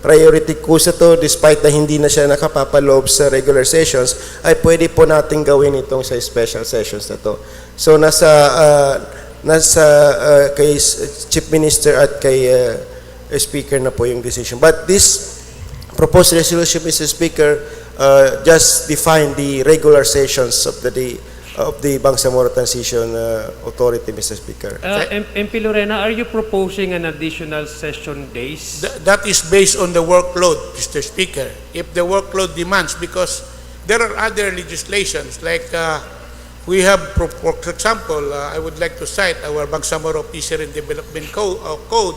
priority cruise to despite na hindi na siya nakapapaloob sa regular sessions, ay pwede po nating gawin itong sa special sessions na to. So nasa kay Chief Minister at kay Speaker na po yung decision. But this proposed resolution, Mr. Speaker, just define the regular sessions of the Bangsamoro Transition Authority, Mr. Speaker. MP Lorena, are you proposing an additional session days? That is based on the workload, Mr. Speaker. If the workload demands, because there are other legislations like we have, for example, I would like to cite our Bangsamoro Fishery and Development Code,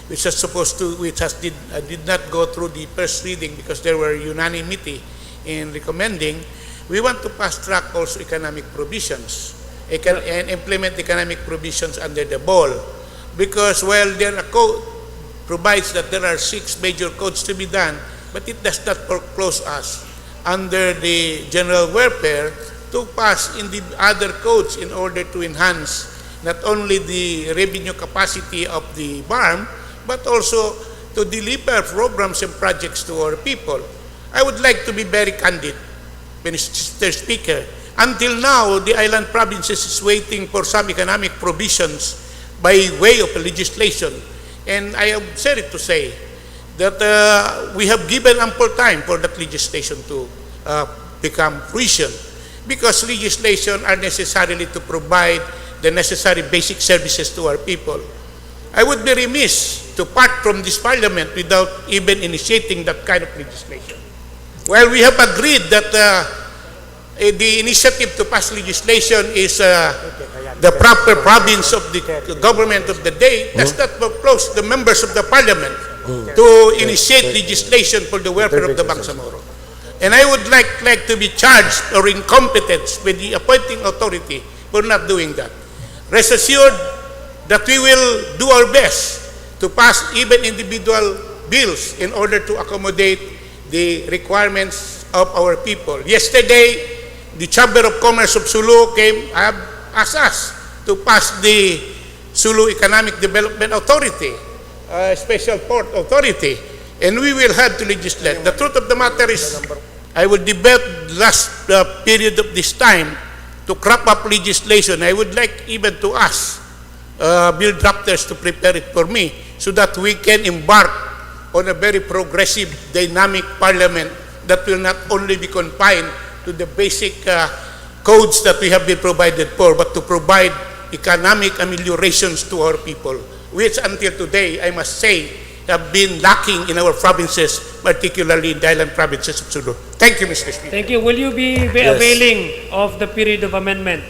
which did not go through the first reading because there were unanimity in recommending. We want to fast track also economic provisions and implement economic provisions under the ball, because while their code provides that there are 6 major codes to be done, but it does not foreclose us under the general welfare to pass in the other codes in order to enhance not only the revenue capacity of the BARM, but also to deliver programs and projects to our people. I would like to be very candid, Mr. Speaker. Until now, the island provinces is waiting for some economic provisions by way of legislation. And I am sorry to say that we have given ample time for that legislation to become fruition, because legislation are necessarily to provide the necessary basic services to our people. I would be remiss to part from this parliament without even initiating that kind of legislation. Well, we have agreed that the initiative to pass legislation is the proper province of the government of the day. Does not foreclose the members of the parliament to initiate legislation for the welfare of the Bangsamoro. And I would like to be charged or incompetence with the appointing authority for not doing that. Rest assured that we will do our best to pass even individual bills in order to accommodate the requirements of our people. Yesterday, the Chamber of Commerce of Sulu asked us to pass the Sulu Economic Development Authority, Special Port Authority, and we will have to legislate. The truth of the matter is, I will debate last period of this time to crop up legislation. I would like even to ask bill drafters to prepare it for me so that we can embark on a very progressive, dynamic parliament that will not only be confined to the basic codes that we have been provided for, but to provide economic ameliorations to our people, which until today, I must say, have been lacking in our provinces, particularly in the island provinces of Sulu. Thank you, Mr. Speaker. Thank you. Will you be availing of the period of amendment,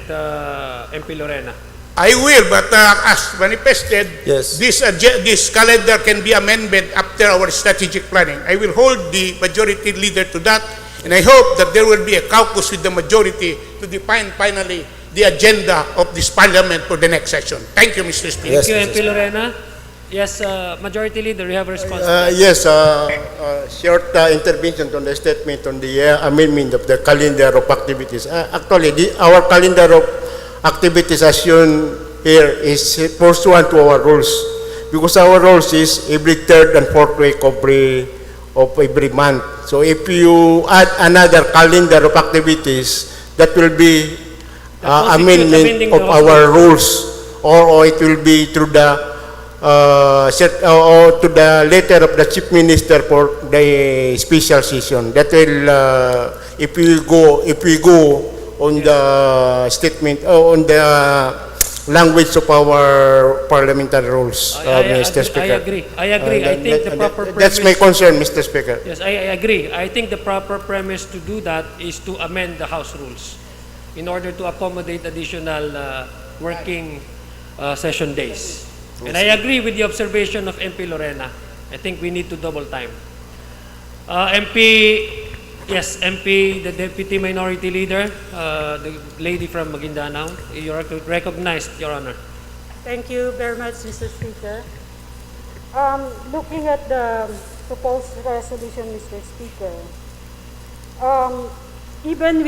MP Lorena? I will, but as manifested, Yes. this calendar can be amended after our strategic planning. I will hold the majority leader to that, and I hope that there will be a caucus with the majority to define finally the agenda of this parliament for the next session. Thank you, Mr. Speaker. Yes, Thank you, Mr. MP Lorena. Yes, Majority Leader, you have a response. Yes, short intervention on the statement on the amendment of the calendar of activities. Actually, our calendar of activities as shown here is pursuant to our rules, because our rules is every third and fourth week of every month. So if you add another calendar of activities, that will be amendment of our rules, or it will be through the or to the letter of the Chief Minister for the special session. That will, if we go on the statement, on the language of our parliamentary rules, Mr. Speaker. I agree. I think the proper premise... That's my concern, Mr. Speaker. Yes, I agree. I think the proper premise to do that is to amend the House rules in order to accommodate additional working session days. And I agree with the observation of MP Lorena. I think we need to double time. MP, the Deputy Minority Leader, the lady from Maguindanao, you are recognized, Your Honor. Thank you very much, Mr. Speaker. Looking at the proposed resolution, Mr. Speaker, even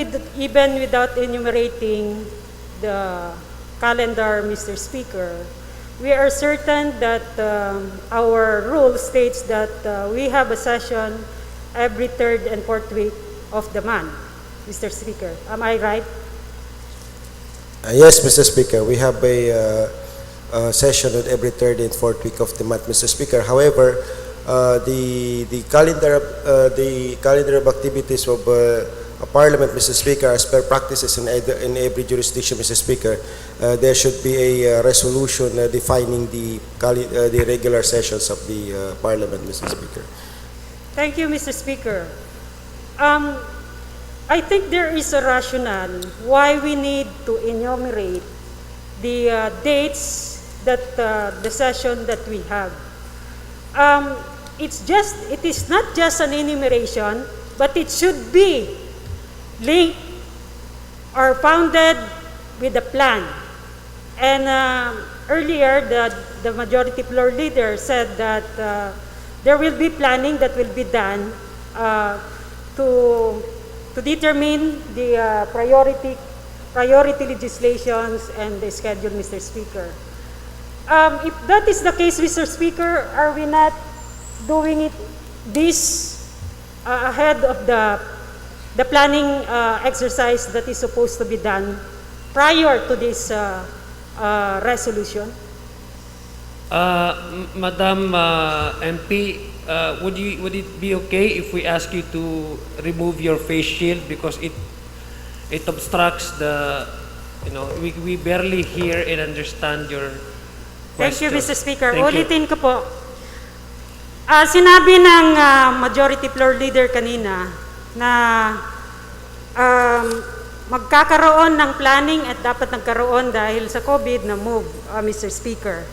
without enumerating the calendar, Mr. Speaker, we are certain that our rule states that we have a session every third and fourth week of the month, Mr. Speaker. Am I right? Yes, Mr. Speaker, we have a session on every third and fourth week of the month, Mr. Speaker. However, the calendar of activities of Parliament, Mr. Speaker, as per practices in every jurisdiction, Mr. Speaker, there should be a resolution defining the regular sessions of the Parliament, Mr. Speaker. Thank you, Mr. Speaker. I think there is a rationale why we need to enumerate the dates that the session that we have. It is not just an enumeration, but it should be linked or founded with a plan. And earlier, the majority floor leader said that there will be planning that will be done to determine the priority legislations and the schedule, Mr. Speaker. If that is the case, Mr. Speaker, are we not doing this ahead of the planning exercise that is supposed to be done prior to this resolution? Madam MP, would it be okay if we ask you to remove your face shield because it obstructs the, we barely hear and understand your Thank you, question. Mr. Speaker. Thank you. Ulitin ko po. Sinabi ng majority floor leader kanina na magkakaroon ng planning at dapat nagkaroon dahil sa COVID na move, Mr. Speaker.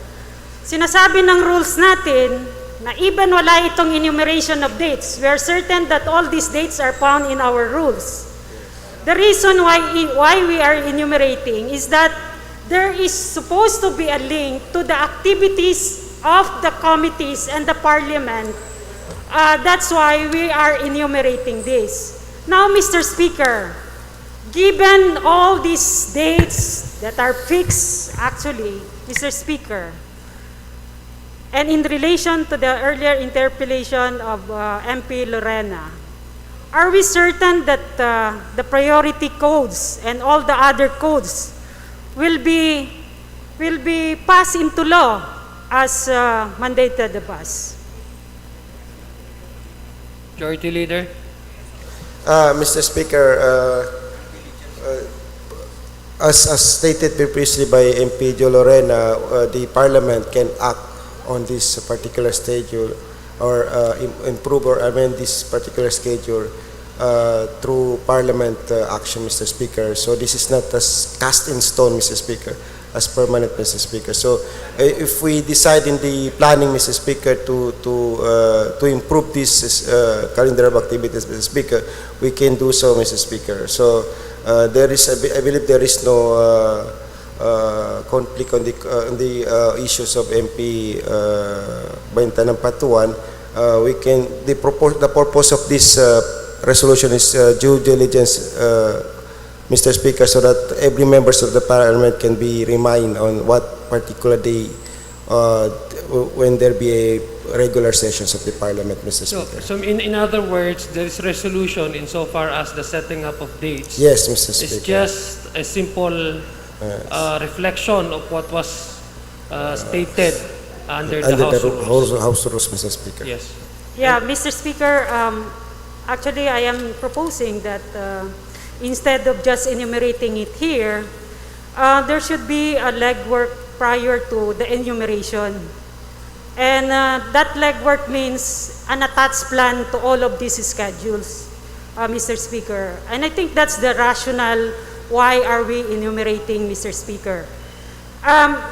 Sinasabi ng rules natin na even wala itong enumeration of dates, we are certain that all these dates are found in our rules. The reason why we are enumerating is that there is supposed to be a link to the activities of the committees and the parliament. That's why we are enumerating this. Now, Mr. Speaker, given all these dates that are fixed, actually, Mr. Speaker, and in relation to the earlier interpellation of MP Lorena, are we certain that the priority codes and all the other codes will be passed into law as mandated by us? Majority Leader? Mr. Speaker, as stated previously by MP Jo Lorena, the Parliament can act on this particular schedule or improve or amend this particular schedule through Parliament action, Mr. Speaker. So this is not as cast in stone, Mr. Speaker, as permanent, Mr. Speaker. So if we decide in the planning, Mr. Speaker, to improve this calendar of activities, Mr. Speaker, we can do so, Mr. Speaker. So I believe there is no conflict on the issues of MP Baintanang Patuan. The purpose of this resolution is due diligence, Mr. Speaker, so that every members of the Parliament can be reminded on what particular day when there be a regular sessions of the Parliament, Mr. Speaker. So in other words, there is resolution insofar as the setting up of dates. Yes, Mr. Speaker. It's just a simple reflection of what was stated under the House rules, Mr. Speaker. Yes. Yeah, Mr. Speaker, actually I am proposing that instead of just enumerating it here, there should be a legwork prior to the enumeration. And that legwork means an attached plan to all of these schedules, Mr. Speaker. And I think that's the rationale why are we enumerating, Mr. Speaker.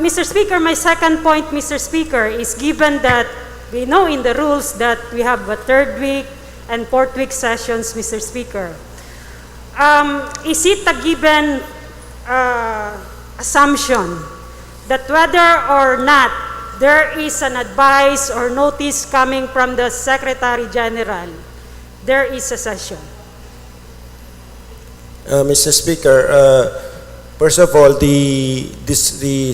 Mr. Speaker, my second point, Mr. Speaker, is given that we know in the rules that we have a third week and fourth week sessions, Mr. Speaker. Is it a given assumption that whether or not there is an advice or notice coming from the Secretary General, there is a session? Mr. Speaker, First of all, the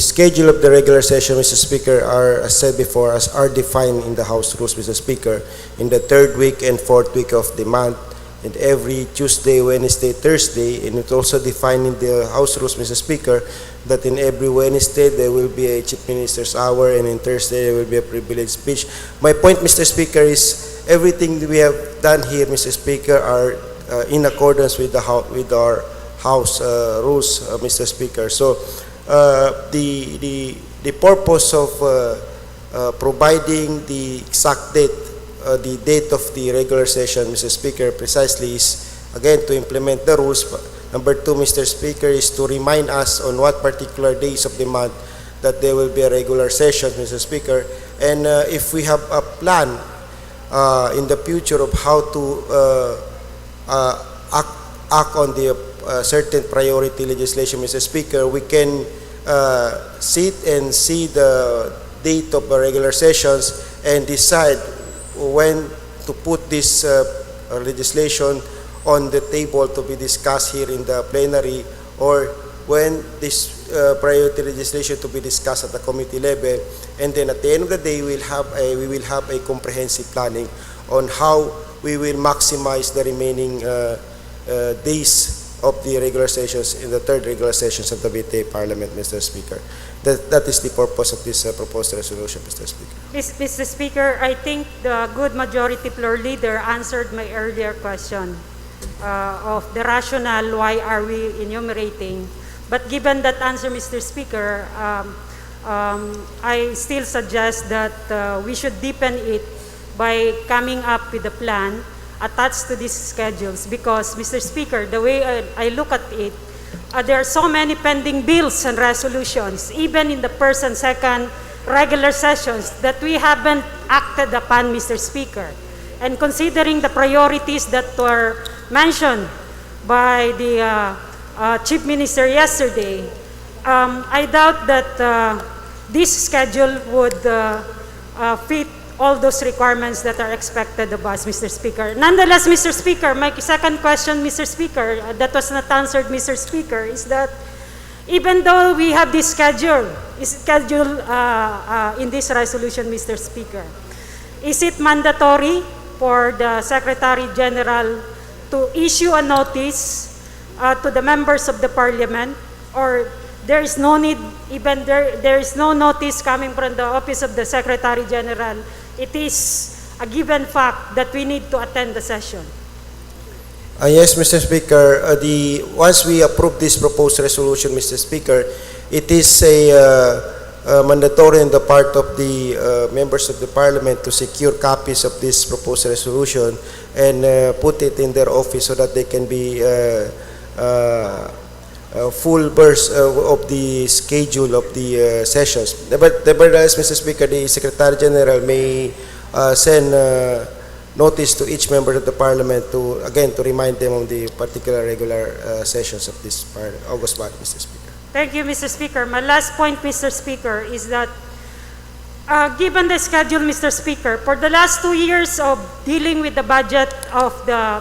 schedule of the regular session, Mr. Speaker, are, as said before, are defined in the House rules, Mr. Speaker, in the third week and fourth week of the month, and every Tuesday, Wednesday, Thursday, and it's also defined in the House rules, Mr. Speaker, that in every Wednesday there will be a Chief Minister's hour, and in Thursday there will be a privileged speech. My point, Mr. Speaker, is everything that we have done here, Mr. Speaker, are in accordance with our House rules, Mr. Speaker. So the purpose of providing the exact date, the date of the regular session, Mr. Speaker, precisely is again to implement the rules. Number two, Mr. Speaker, is to remind us on what particular days of the month that there will be a regular session, Mr. Speaker. And if we have a plan in the future of how to act on the certain priority legislation, Mr. Speaker, we can sit and see the date of the regular sessions and decide when to put this legislation on the table to be discussed here in the plenary, or when this priority legislation to be discussed at the committee level. And then at the end of the day, we will have a comprehensive planning on how we will maximize the remaining days of the regular sessions in the third regular sessions of the BTA Parliament, Mr. Speaker. That is the purpose of this proposed resolution, Mr. Speaker. Mr. Speaker, I think the good majority floor leader answered my earlier question of the rationale why are we enumerating. But given that answer, Mr. Speaker, I still suggest that we should deepen it by coming up with a plan attached to these schedules, because, Mr. Speaker, the way I look at it, there are so many pending bills and resolutions, even in the first and second regular sessions, that we haven't acted upon, Mr. Speaker. And considering the priorities that were mentioned by the Chief Minister yesterday, I doubt that this schedule would fit all those requirements that are expected of us, Mr. Speaker. Nonetheless, Mr. Speaker, my second question, Mr. Speaker, that was not answered, Mr. Speaker, is that even though we have this schedule in this resolution, Mr. Speaker, is it mandatory for the Secretary General to issue a notice to the members of the Parliament, or there is no need, even there is no notice coming from the Office of the Secretary General? It is a given fact that we need to attend the session. Yes, Mr. Speaker. Once we approve this proposed resolution, Mr. Speaker, it is a mandatory on the part of the members of the Parliament to secure copies of this proposed resolution and put it in their office so that they can be full burst of the schedule of the sessions. Nevertheless, Mr. Speaker, the Secretary General may send notice to each member of the Parliament to remind them of the particular regular sessions of this August body, Mr. Speaker. Thank you, Mr. Speaker. My last point, Mr. Speaker, is that given the schedule, Mr. Speaker, for the last 2 years of dealing with the budget of the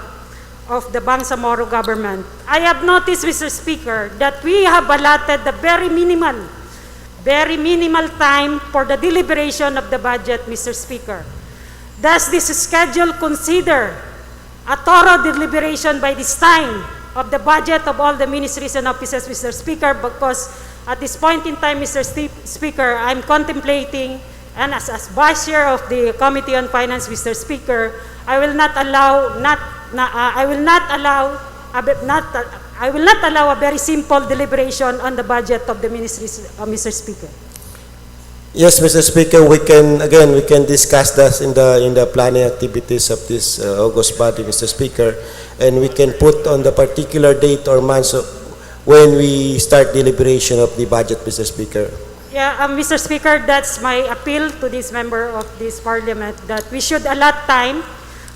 Bangsamoro government, I have noticed, Mr. Speaker, that we have allotted the very minimal time for the deliberation of the budget, Mr. Speaker. Does this schedule consider a thorough deliberation by this time of the budget of all the ministries and offices, Mr. Speaker? Because at this point in time, Mr. Speaker, I'm contemplating, and as Vice Chair of the Committee on Finance, Mr. Speaker, I will not allow a very simple deliberation on the budget of the ministries, Mr. Speaker. Yes, Mr. Speaker, we can discuss that in the planning activities of this August body, Mr. Speaker, and we can put on the particular date or months of when we start deliberation of the budget, Mr. Speaker. Yeah, Mr. Speaker, that's my appeal to this member of this Parliament, that we should allot time.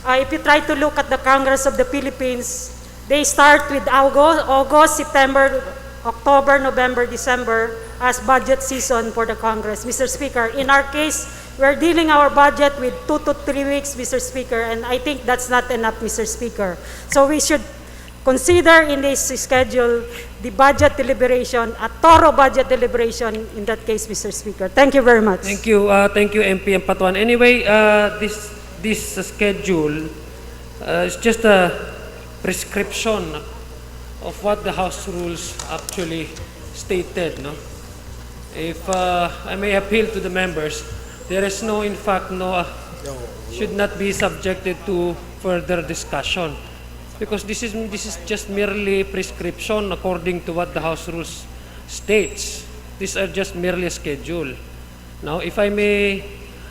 If you try to look at the Congress of the Philippines, they start with August, September, October, November, December as budget season for the Congress. Mr. Speaker, in our case, we're dealing our budget with 2 to 3 weeks, Mr. Speaker, and I think that's not enough, Mr. Speaker. So we should consider in this schedule the budget deliberation, a thorough budget deliberation in that case, Mr. Speaker. Thank you very much. Thank you, MP Empatuan. Anyway, this schedule is just a prescription of what the House rules actually stated. No, if I may appeal to the members, there is no, in fact, should not be subjected to further discussion, because this is just merely prescription according to what the House rules states. These are just merely a schedule. Now, if I may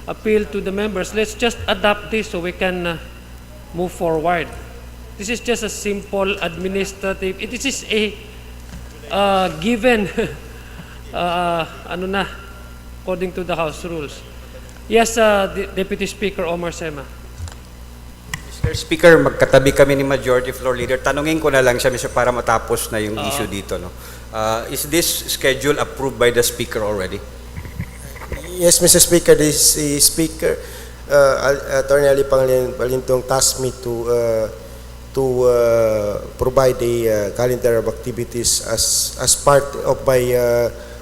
appeal to the members, let's just adopt this so we can move forward. This is just a simple administrative. It is a given, according to the House rules. Yes, Deputy Speaker Omar Sema. Mr. Speaker, magkatabi kami ni Majority Floor Leader. Tanungin ko na lang siya, Mr. para matapos na yung issue dito. No? Is this schedule approved by the Speaker already? Yes, Mr. Speaker, this Speaker, Attorney Ali Palintong tasked me to provide a calendar of activities as part of my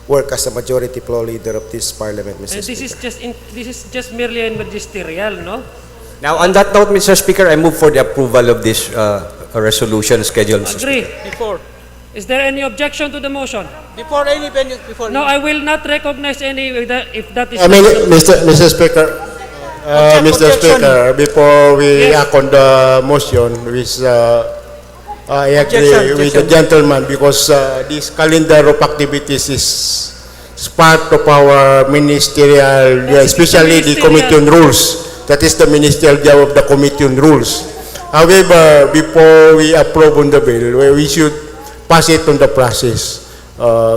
work as a majority floor leader of this parliament, Mr. Speaker. This is just merely a magisterial, no? Now, on that note, Mr. Speaker, I move for the approval of this resolution schedule, Mr. Agree. Speaker. Is there any objection to the motion? Before No, I will not recognize any if that is. I mean, Mr. Speaker, Mr. Speaker, before we Yes. act on the motion, which I agree with the gentleman, because this calendar of activities is part of our ministerial, Yes, especially it's the a committee on rules. That is the ministerial job of the committee on rules. However, before we approve on the bill, we should pass it on the process.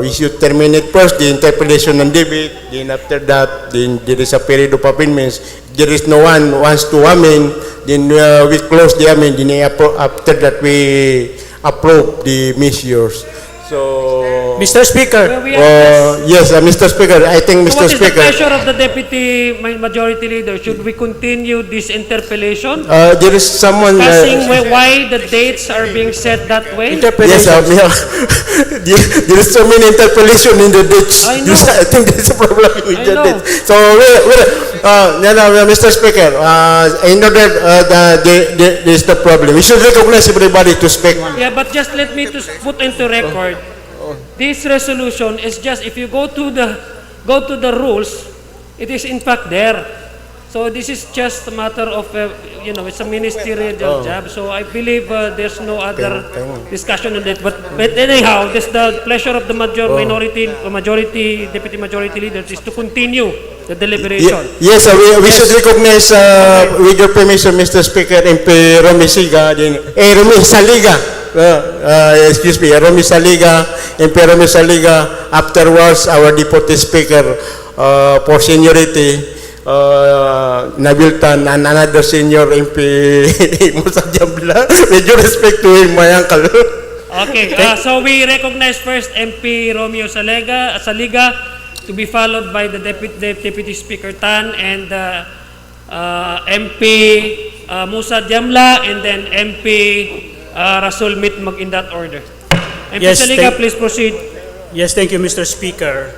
We should terminate first the interpellation and debate. Then after that, then there is a period of amendments. There is no one wants to amend. Then we close the amendment. Then after that, we approve the measures. So, Mr. Speaker, Well, we have yes, Mr. Speaker, I think So Mr. what is the Speaker, pleasure of the Deputy Majority Leader? Should we continue this interpellation? there is someone. Discussing why the dates are being set that way? Yes, there is so many interpolation in the ditch. I know. I think there's a problem with I the know. ditch. So, Mr. Speaker, in order, there is the problem. We should recognize everybody to speak. Yeah, but just let me to put into record. This resolution is just, if you go to the rules, it is in fact there. So this is just a matter of it's a ministerial job. So I believe there's no other discussion on that. But anyhow, this the pleasure of the Deputy Majority Leader is to continue the deliberation. Yes, we should recognize, with your permission, Mr. Speaker, MP Romy Siga, Romy Saliga. Excuse me, Romy Saliga, MP Romy Saliga. Afterwards, our Deputy Speaker for seniority, Nabiltan, and another senior MP, Musa Jambla. With due respect to him, my uncle. Okay, so we recognize first MP Romeo Saliga, to be followed by the Deputy Speaker Tan and MP Musa Jamla, and then MP Rasul Mitmag, in that order. MP Yes, Saliga, please proceed. yes, thank you, Mr. Speaker.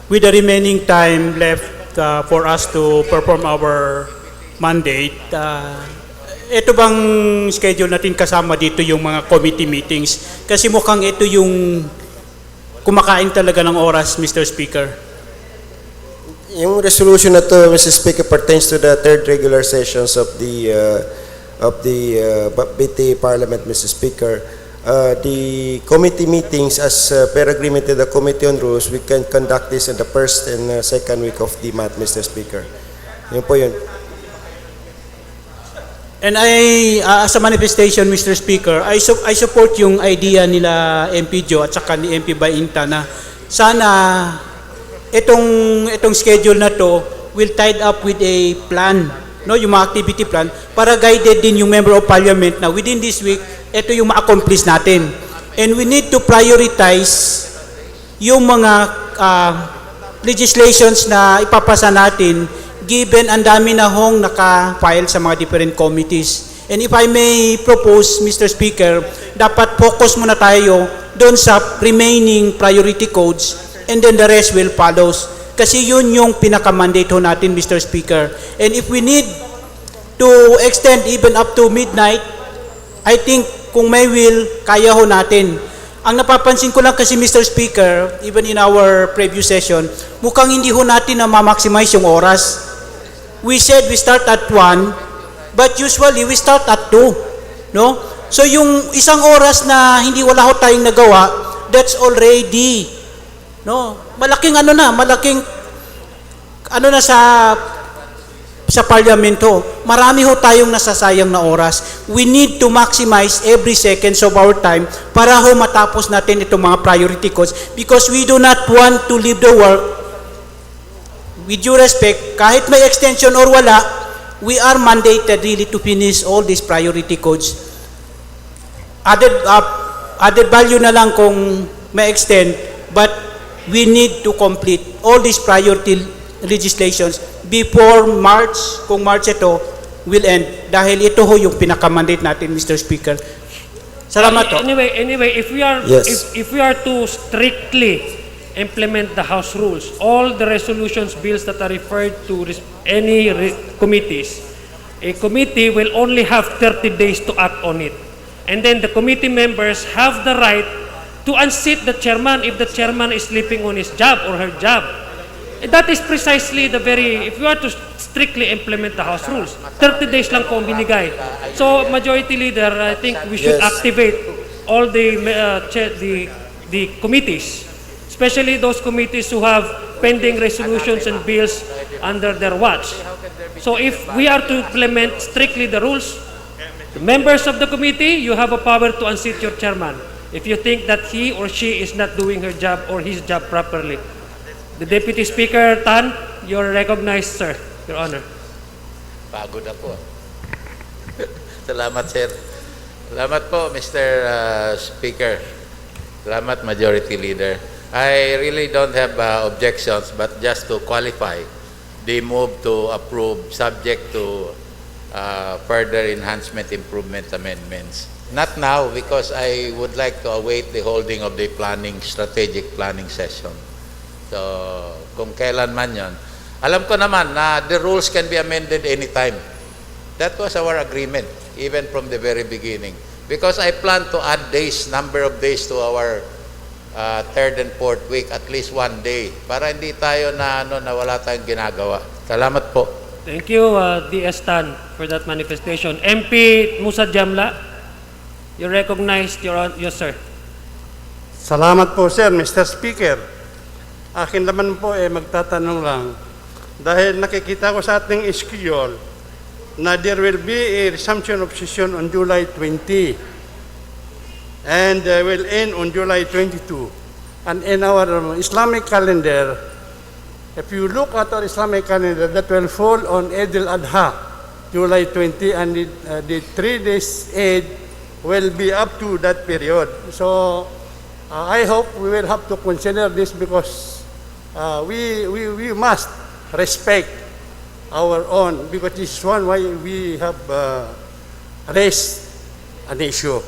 With the remaining time left for us to perform our mandate, ito bang schedule natin kasama dito yung mga committee meetings? Kasi mukhang ito yung kumakain talaga ng oras, Mr. Speaker. Yung resolution na to, Mr. Speaker, pertains to the third regular sessions of the BT Parliament, Mr. Speaker. The committee meetings, as per agreement with the Committee on Rules, we can conduct this in the first and second week of the month, Mr. Speaker. Yun po yun. And as a manifestation, Mr. Speaker, I support yung idea nila MP Joe at saka ni MP Bainta na sana itong schedule na to will tied up with a plan, no, yung mga activity plan, para guided din yung member of parliament na within this week, ito yung ma-accomplish natin. And we need to prioritize yung mga legislations na ipapasa natin given ang dami na hong naka-file sa mga different committees. And if I may propose, Mr. Speaker, dapat focus muna tayo doon sa remaining priority codes and then the rest will follows. Kasi yun yung pinaka-mandate ho natin, Mr. Speaker. And if we need to extend even up to midnight, I think kung may will, kaya ho natin. Ang napapansin ko lang kasi, Mr. Speaker, even in our previous session, mukhang hindi ho natin na ma-maximize yung oras. We said we start at 1, but usually we start at 2. No? So yung isang oras na hindi wala ho tayong nagawa, that's already, no? Malaking sa parlamento. Marami ho tayong nasasayang na oras. We need to maximize every seconds of our time para ho matapos natin itong mga priority codes because we do not want to leave the work. With due respect, kahit may extension or wala, we are mandated really to finish all these priority codes. Added value na lang kung may extend, but we need to complete all these priority legislations before March, kung March ito, will end. Dahil ito ho yung pinaka-mandate natin, Mr. Speaker. Salamat po. Anyway, if we are Yes. if we are to strictly implement the House rules, all the resolutions, bills that are referred to committees, a committee will only have 30 days to act on it. And then the committee members have the right to unseat the chairman if the chairman is sleeping on his job or her job. And that is precisely if you are to strictly implement the House rules, 30 days lang po ang binigay. So, Majority Leader, I think we should Yes. activate all the committees, especially those committees who have pending resolutions and bills under their watch. So, if we are to implement strictly the rules, the members of the committee, you have a power to unseat your chairman if you think that he or she is not doing her job or his job properly. The Deputy Speaker, Tan, you're recognized, sir. Your Honor. Pagod ako. Salamat, sir. Salamat po, Mr. Speaker. Salamat, Majority Leader. I really don't have objections, but just to qualify, the move to approve subject to further enhancement improvement amendments. Not now, because I would like to await the holding of the strategic planning session. So, kung kailan man yon. Alam ko naman na the rules can be amended anytime. That was our agreement, even from the very beginning. Because I plan to add number of days to our third and fourth week, at least one day, para hindi tayo na wala tayong ginagawa. Salamat po. Thank you, DS Tan, for that manifestation. MP Musa Jamla, you're recognized, yes, sir. Salamat po, sir, Mr. Speaker. Akin naman po magtatanong lang. Dahil nakikita ko sa ating schedule na there will be a resumption of session on July 20 and will end on July 22. And in our Islamic calendar, if you look at our Islamic calendar, that will fall on Eid al-Adha, July 20, and the 3 days Eid will be up to that period. So I hope we will have to consider this because we must respect our own, because this is one why we have raised an issue.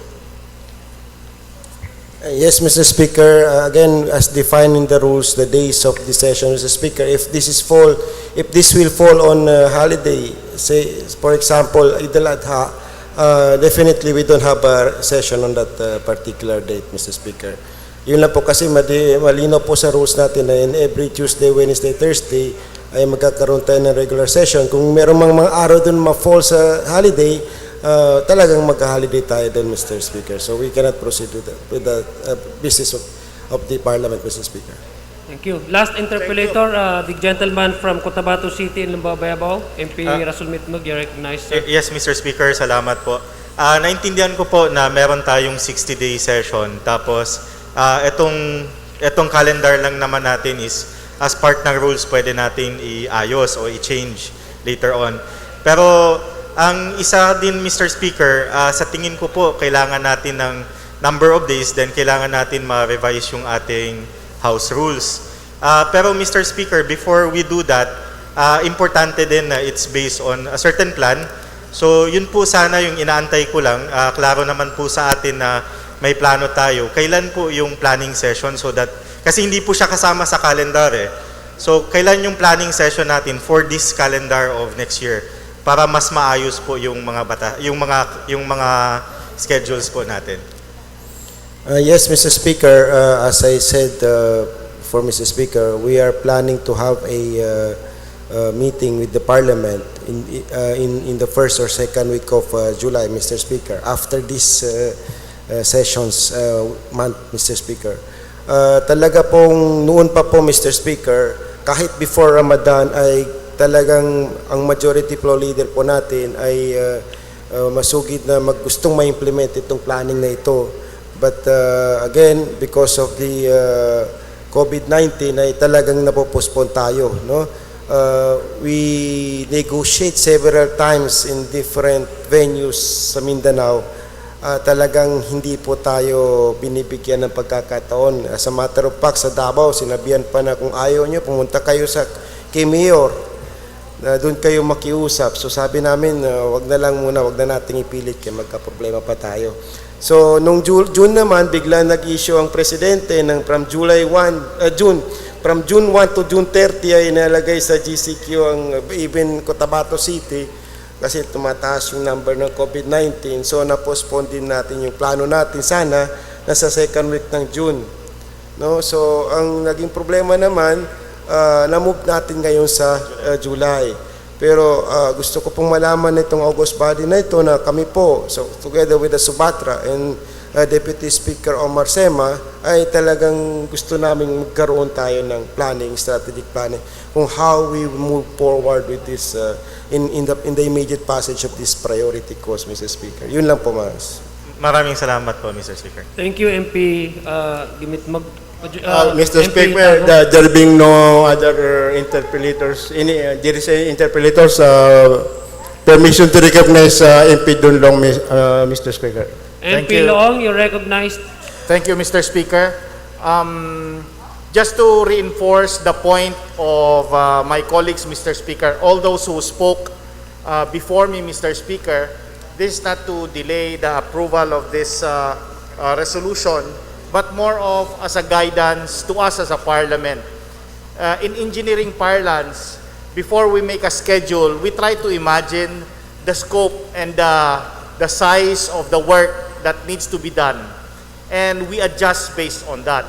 Yes, Mr. Speaker. Again, as defined in the rules, the days of the session, Mr. Speaker, if this will fall on holiday, say, for example, Eid al-Adha, definitely we don't have a session on that particular date, Mr. Speaker. Yun lang po kasi malinaw po sa rules natin na in every Tuesday, Wednesday, Thursday ay magkakaroon tayo ng regular session. Kung meron mga araw doon ma-fall sa holiday, talagang magka-holiday tayo doon, Mr. Speaker. So we cannot proceed with the business of the Parliament, Mr. Speaker. Thank you. Last interpellator, the gentleman from Cotabato City in Limbabayabao, MP Rasul Mitmug, you're recognized, sir. Yes, Mr. Speaker, salamat po. Naintindihan ko po na meron tayong 60-day session, tapos etong calendar lang naman natin is as part ng rules pwede natin i-ayos o i-change later on. Pero ang isa din, Mr. Speaker, sa tingin ko po kailangan natin ng number of days, then kailangan natin ma-revise yung ating House rules. Pero Mr. Speaker, before we do that, importante din na it's based on a certain plan. So yun po sana yung inaantay ko lang. Klaro naman po sa atin na may plano tayo. Kailan po yung planning session so that, kasi hindi po siya kasama sa calendar eh. So kailan yung planning session natin for this calendar of next year para mas maayos po yung yung mga schedules po natin. Yes, Mr. Speaker, as I said for Mr. Speaker, we are planning to have a meeting with the Parliament in the first or second week of July, Mr. Speaker, after this sessions month, Mr. Speaker. Talaga pong noon pa po, Mr. Speaker, kahit before Ramadan ay talagang ang majority floor leader po natin ay masugid na gustong ma-implement itong planning na ito. But again, because of the COVID-19 ay talagang napopostpone tayo, no? We negotiate several times in different venues sa Mindanao. Talagang hindi po tayo binibigyan ng pagkakataon. As a matter of fact, sa Davao, sinabihan pa na kung ayaw nyo, pumunta kayo kay Mayor. Doon kayo makiusap. So sabi namin, wag na lang muna, wag na nating ipilit kaya magka-problema pa tayo. So nung June naman, bigla nag-issue ang presidente ng from June 1 to June 30 ay inalagay sa GCQ ang even Cotabato City kasi tumataas yung number ng COVID-19. So na-postpone din natin yung plano natin sana nasa second week ng June. No? So ang naging problema naman, na-move natin ngayon sa July. Pero gusto ko pong malaman itong August body na ito na kami po, so together with the Subatra and Deputy Speaker Omar Sema, ay talagang gusto namin magkaroon tayo ng planning, strategic planning, kung how we move forward with this in the immediate passage of this priority cause, Mr. Speaker. Yun lang po, Mas. Maraming salamat po, Mr. Speaker. Thank you, MP. Mr. MP Speaker, there being no other interpellators, there is a interpellators permission to recognize MP Dunlong, Mr. Speaker. MP Long, you're recognized. Thank you, Mr. Speaker. Just to reinforce the point of my colleagues, Mr. Speaker, all those who spoke before me, Mr. Speaker, this is not to delay the approval of this resolution, but more of as a guidance to us as a parliament. In engineering parlance, before we make a schedule, we try to imagine the scope and the size of the work that needs to be done, and we adjust based on that.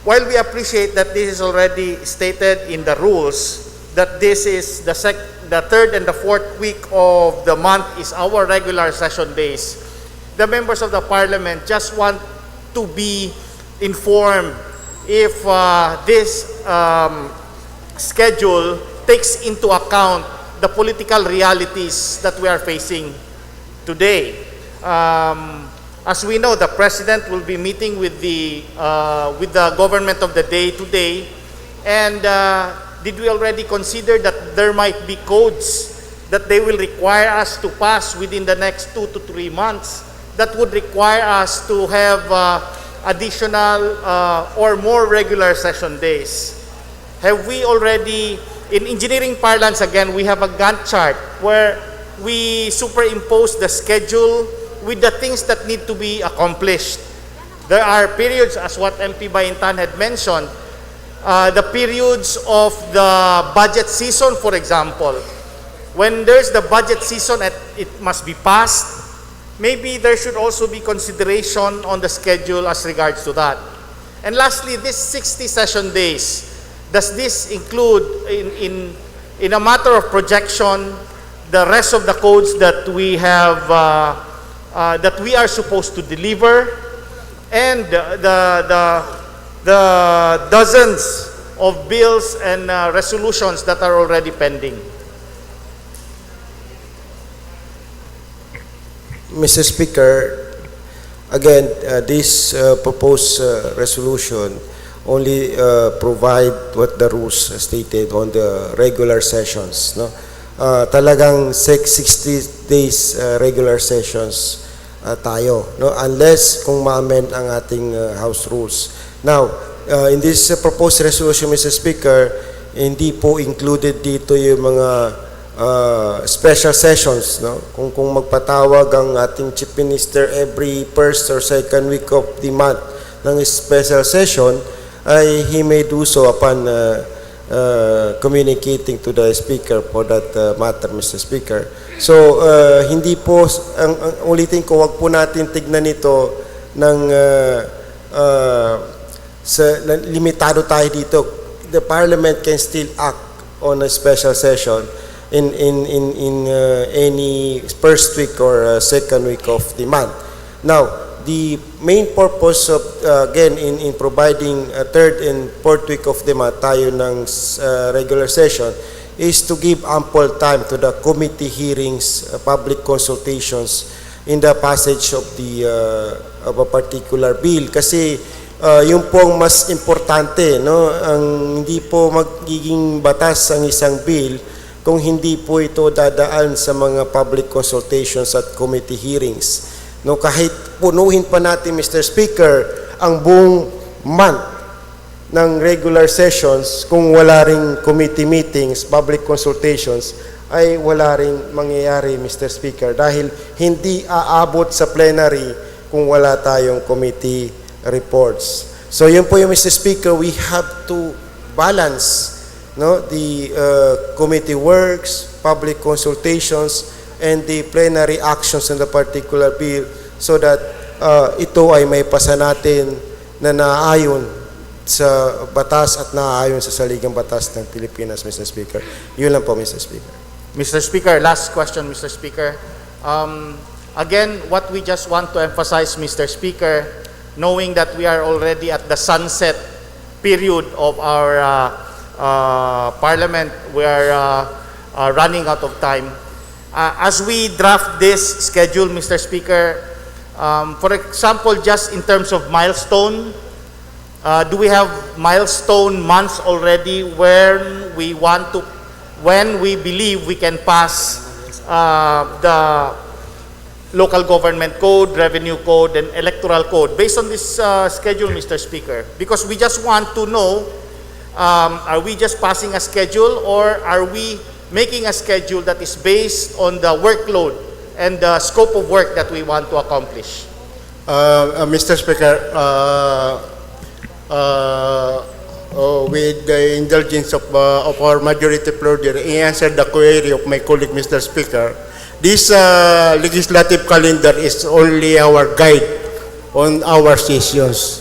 While we appreciate that this is already stated in the rules, that this is the third and the fourth week of the month is our regular session days, the members of the parliament just want to be informed if this schedule takes into account the political realities that we are facing today. As we know, the President will be meeting with the government of the day today, and did we already consider that there might be codes that they will require us to pass within the next 2 to 3 months that would require us to have additional or more regular session days? Have we already, in engineering parlance again, we have a Gantt chart where we superimpose the schedule with the things that need to be accomplished. There are periods, as what MP Baintan had mentioned, the periods of the budget season, for example. When there's the budget season and it must be passed, maybe there should also be consideration on the schedule as regards to that. And lastly, this 60 session days, does this include, in a matter of projection, the rest of the codes that we have, that we are supposed to deliver, and the dozens of bills and resolutions that are already pending? Mr. Speaker, again, this proposed resolution only provide what the rules stated on the regular sessions, no? Talagang 60 days regular sessions tayo, no? Unless kung ma-amend ang ating House rules. Now, in this proposed resolution, Mr. Speaker, hindi po included dito yung mga special sessions, no? Kung magpatawag ang ating Chief Minister every first or second week of the month ng special session, ay he may do so upon communicating to the Speaker for that matter, Mr. Speaker. So, hindi po, ang ulitin ko, wag po natin tignan ito ng limitado tayo dito. The Parliament can still act on a special session in any first week or second week of the month. Now, the main purpose of again in providing a third and fourth week of the month tayo ng regular session is to give ample time to the committee hearings, public consultations in the passage of the of a particular bill, kasi yung pong mas importante, no, ang hindi po magiging batas ang isang bill kung hindi po ito dadaan sa mga public consultations at committee hearings. No, kahit punuhin pa natin, Mr. Speaker, ang buong month ng regular sessions, kung wala ring committee meetings, public consultations, ay wala ring mangyayari, Mr. Speaker, dahil hindi aabot sa plenary kung wala tayong committee reports. So yun po yung, Mr. Speaker, we have to balance, no, the committee works, public consultations, and the plenary actions in the particular bill, so that ito ay may pasa natin na naayon sa batas at naayon sa saligang batas ng Pilipinas, Mr. Speaker. Yun lang po, Mr. Speaker. Mr. Speaker, last question, Mr. Speaker. Again, what we just want to emphasize, Mr. Speaker, knowing that we are already at the sunset period of our Parliament, we are running out of time. As we draft this schedule, Mr. Speaker, for example, just in terms of milestone, do we have milestone months already when we believe we can pass the local government code, revenue code, and electoral code based on this schedule, Mr. Speaker? Because we just want to know, are we just passing a schedule, or are we making a schedule that is based on the workload and the scope of work that we want to accomplish? Mr. Speaker, with the indulgence of our majority floor leader, I answered the query of my colleague, Mr. Speaker. This legislative calendar is only our guide on our sessions.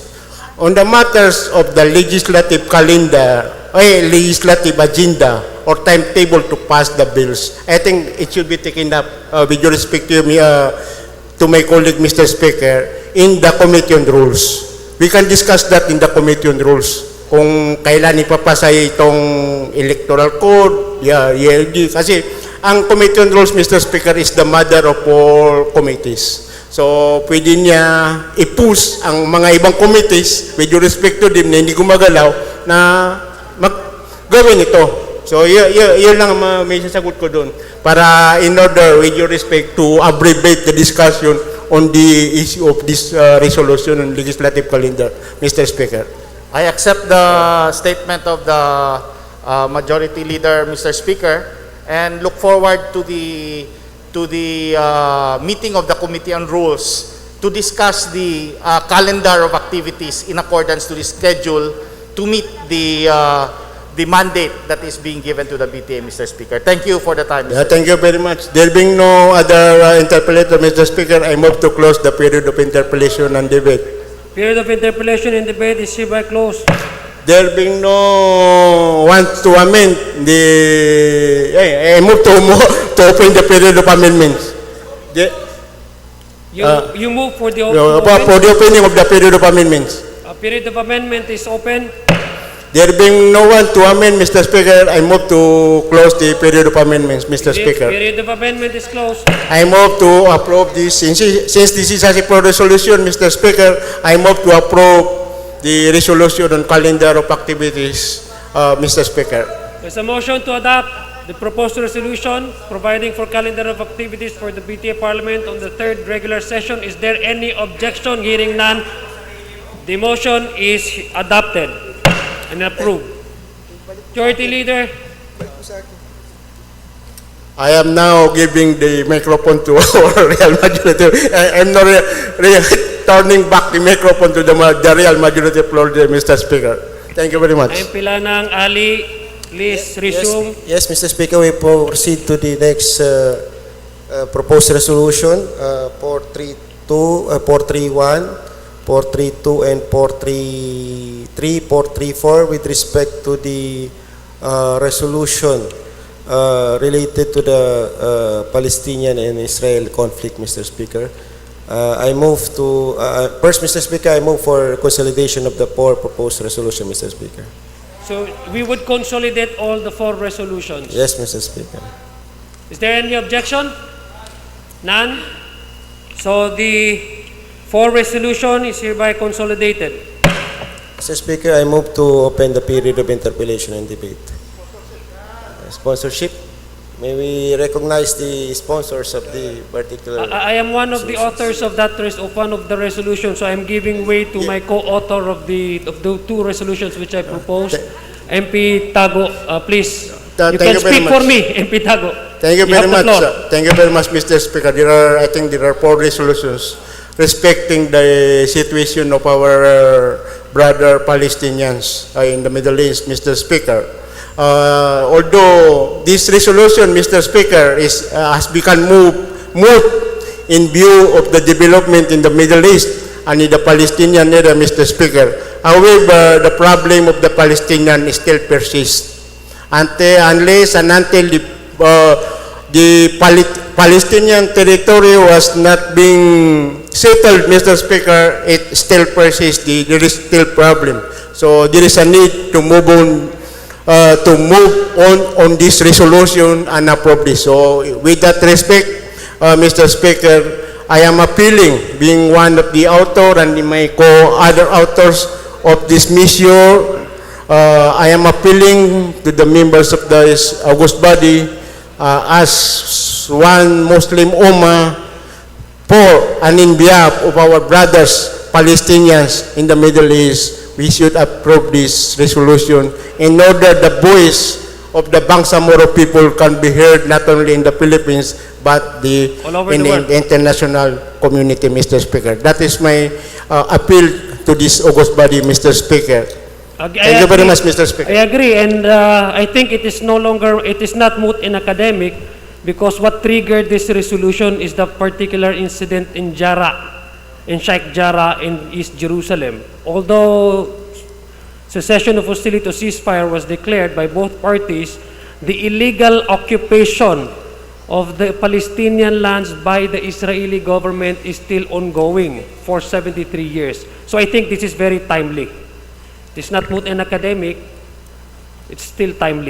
On the matters of the legislative calendar, legislative agenda, or timetable to pass the bills, I think it should be taken up with due respect to me, to my colleague, Mr. Speaker, in the committee on rules. We can discuss that in the committee on rules. Kung kailan ipapasa itong electoral code, kasi ang committee on rules, Mr. Speaker, is the mother of all committees. So, pwede niya i-push ang mga ibang committees with due respect to them na hindi gumagalaw na gawin ito. So, yun lang may sasagot ko doon. Para in order, with your respect, to abbreviate the discussion on the issue of this resolution on legislative calendar, Mr. Speaker. I accept the statement of the Majority Leader, Mr. Speaker, and look forward to the meeting of the Committee on Rules to discuss the calendar of activities in accordance to the schedule to meet the mandate that is being given to the BTA, Mr. Speaker. Thank you for the time, Mr. Thank you very much. There being no other interpellator, Mr. Speaker, I move to close the period of interpellation and debate. Period of interpellation and debate is hereby closed. There being no want to amend I move to open the period of amendments. You move for the For the opening of the period of amendments. period of amendment is open. There being no one to amend, Mr. Speaker, I move to close the period of amendments, Mr. Speaker. Period of amendment is closed. I move to approve this. Since this is a simple resolution, Mr. Speaker, I move to approve the resolution on calendar of activities, Mr. Speaker. There's a motion to adopt the proposed resolution providing for calendar of activities for the BTA Parliament on the third regular session. Is there any objection? Hearing none, the motion is adopted and approved. Majority Leader. I am now giving the microphone to our Real Majority. I'm not turning back the microphone to the Real Majority Floor Leader, Mr. Speaker. Thank you very much. Ayun pila ng Ali, please resume. Yes, Mr. Speaker, we proceed to the next proposed resolution, 432, 431, 432, and 433, 434 with respect to the resolution related to the Palestinian and Israel conflict, Mr. Speaker. I move to, first, Mr. Speaker, I move for consolidation of the 4 proposed resolution, Mr. Speaker. So we would consolidate all the 4 resolutions. Yes, Mr. Speaker. Is there any objection? None? So the 4 resolution is hereby consolidated. Mr. Speaker, I move to open the period of interpellation and debate. Sponsorship. May we recognize the sponsors of the particular... I am one of the authors of that of one of the resolutions, so I'm giving way to my co-author of the 2 resolutions which I proposed. MP Tago, please. You can speak for me, MP Tago. Thank you very much. Thank you very much, Mr. Speaker. I think there are 4 resolutions respecting the situation of our brother Palestinians in the Middle East, Mr. Speaker. Although this resolution, Mr. Speaker, has become moved in view of the development in the Middle East and in the Palestinian area, Mr. Speaker. However, the problem of the Palestinian still persists. Unless and until the Palestinian territory was not being settled, Mr. Speaker, it still persists. There is still problem. So there is a need to move on this resolution and approve this. So with that respect, Mr. Speaker, I am appealing, being one of the author and my other authors of this measure, I am appealing to the members of this august body as one Muslim Ummah for and in behalf of our brothers Palestinians in the Middle East, we should approve this resolution in order the voice of the Bangsamoro people can be heard not only in the Philippines but in the international community, Mr. Speaker. That is my appeal to this august body, Mr. Speaker. Thank you very much, Mr. Speaker. I agree, and I think it is not moot in academic, because what triggered this resolution is the particular incident in Sheikh Jarrah in East Jerusalem. Although cessation of hostility to ceasefire was declared by both parties, the illegal occupation of the Palestinian lands by the Israeli government is still ongoing for 73 years. So I think this is very timely. It's not moot and academic, it's still timely.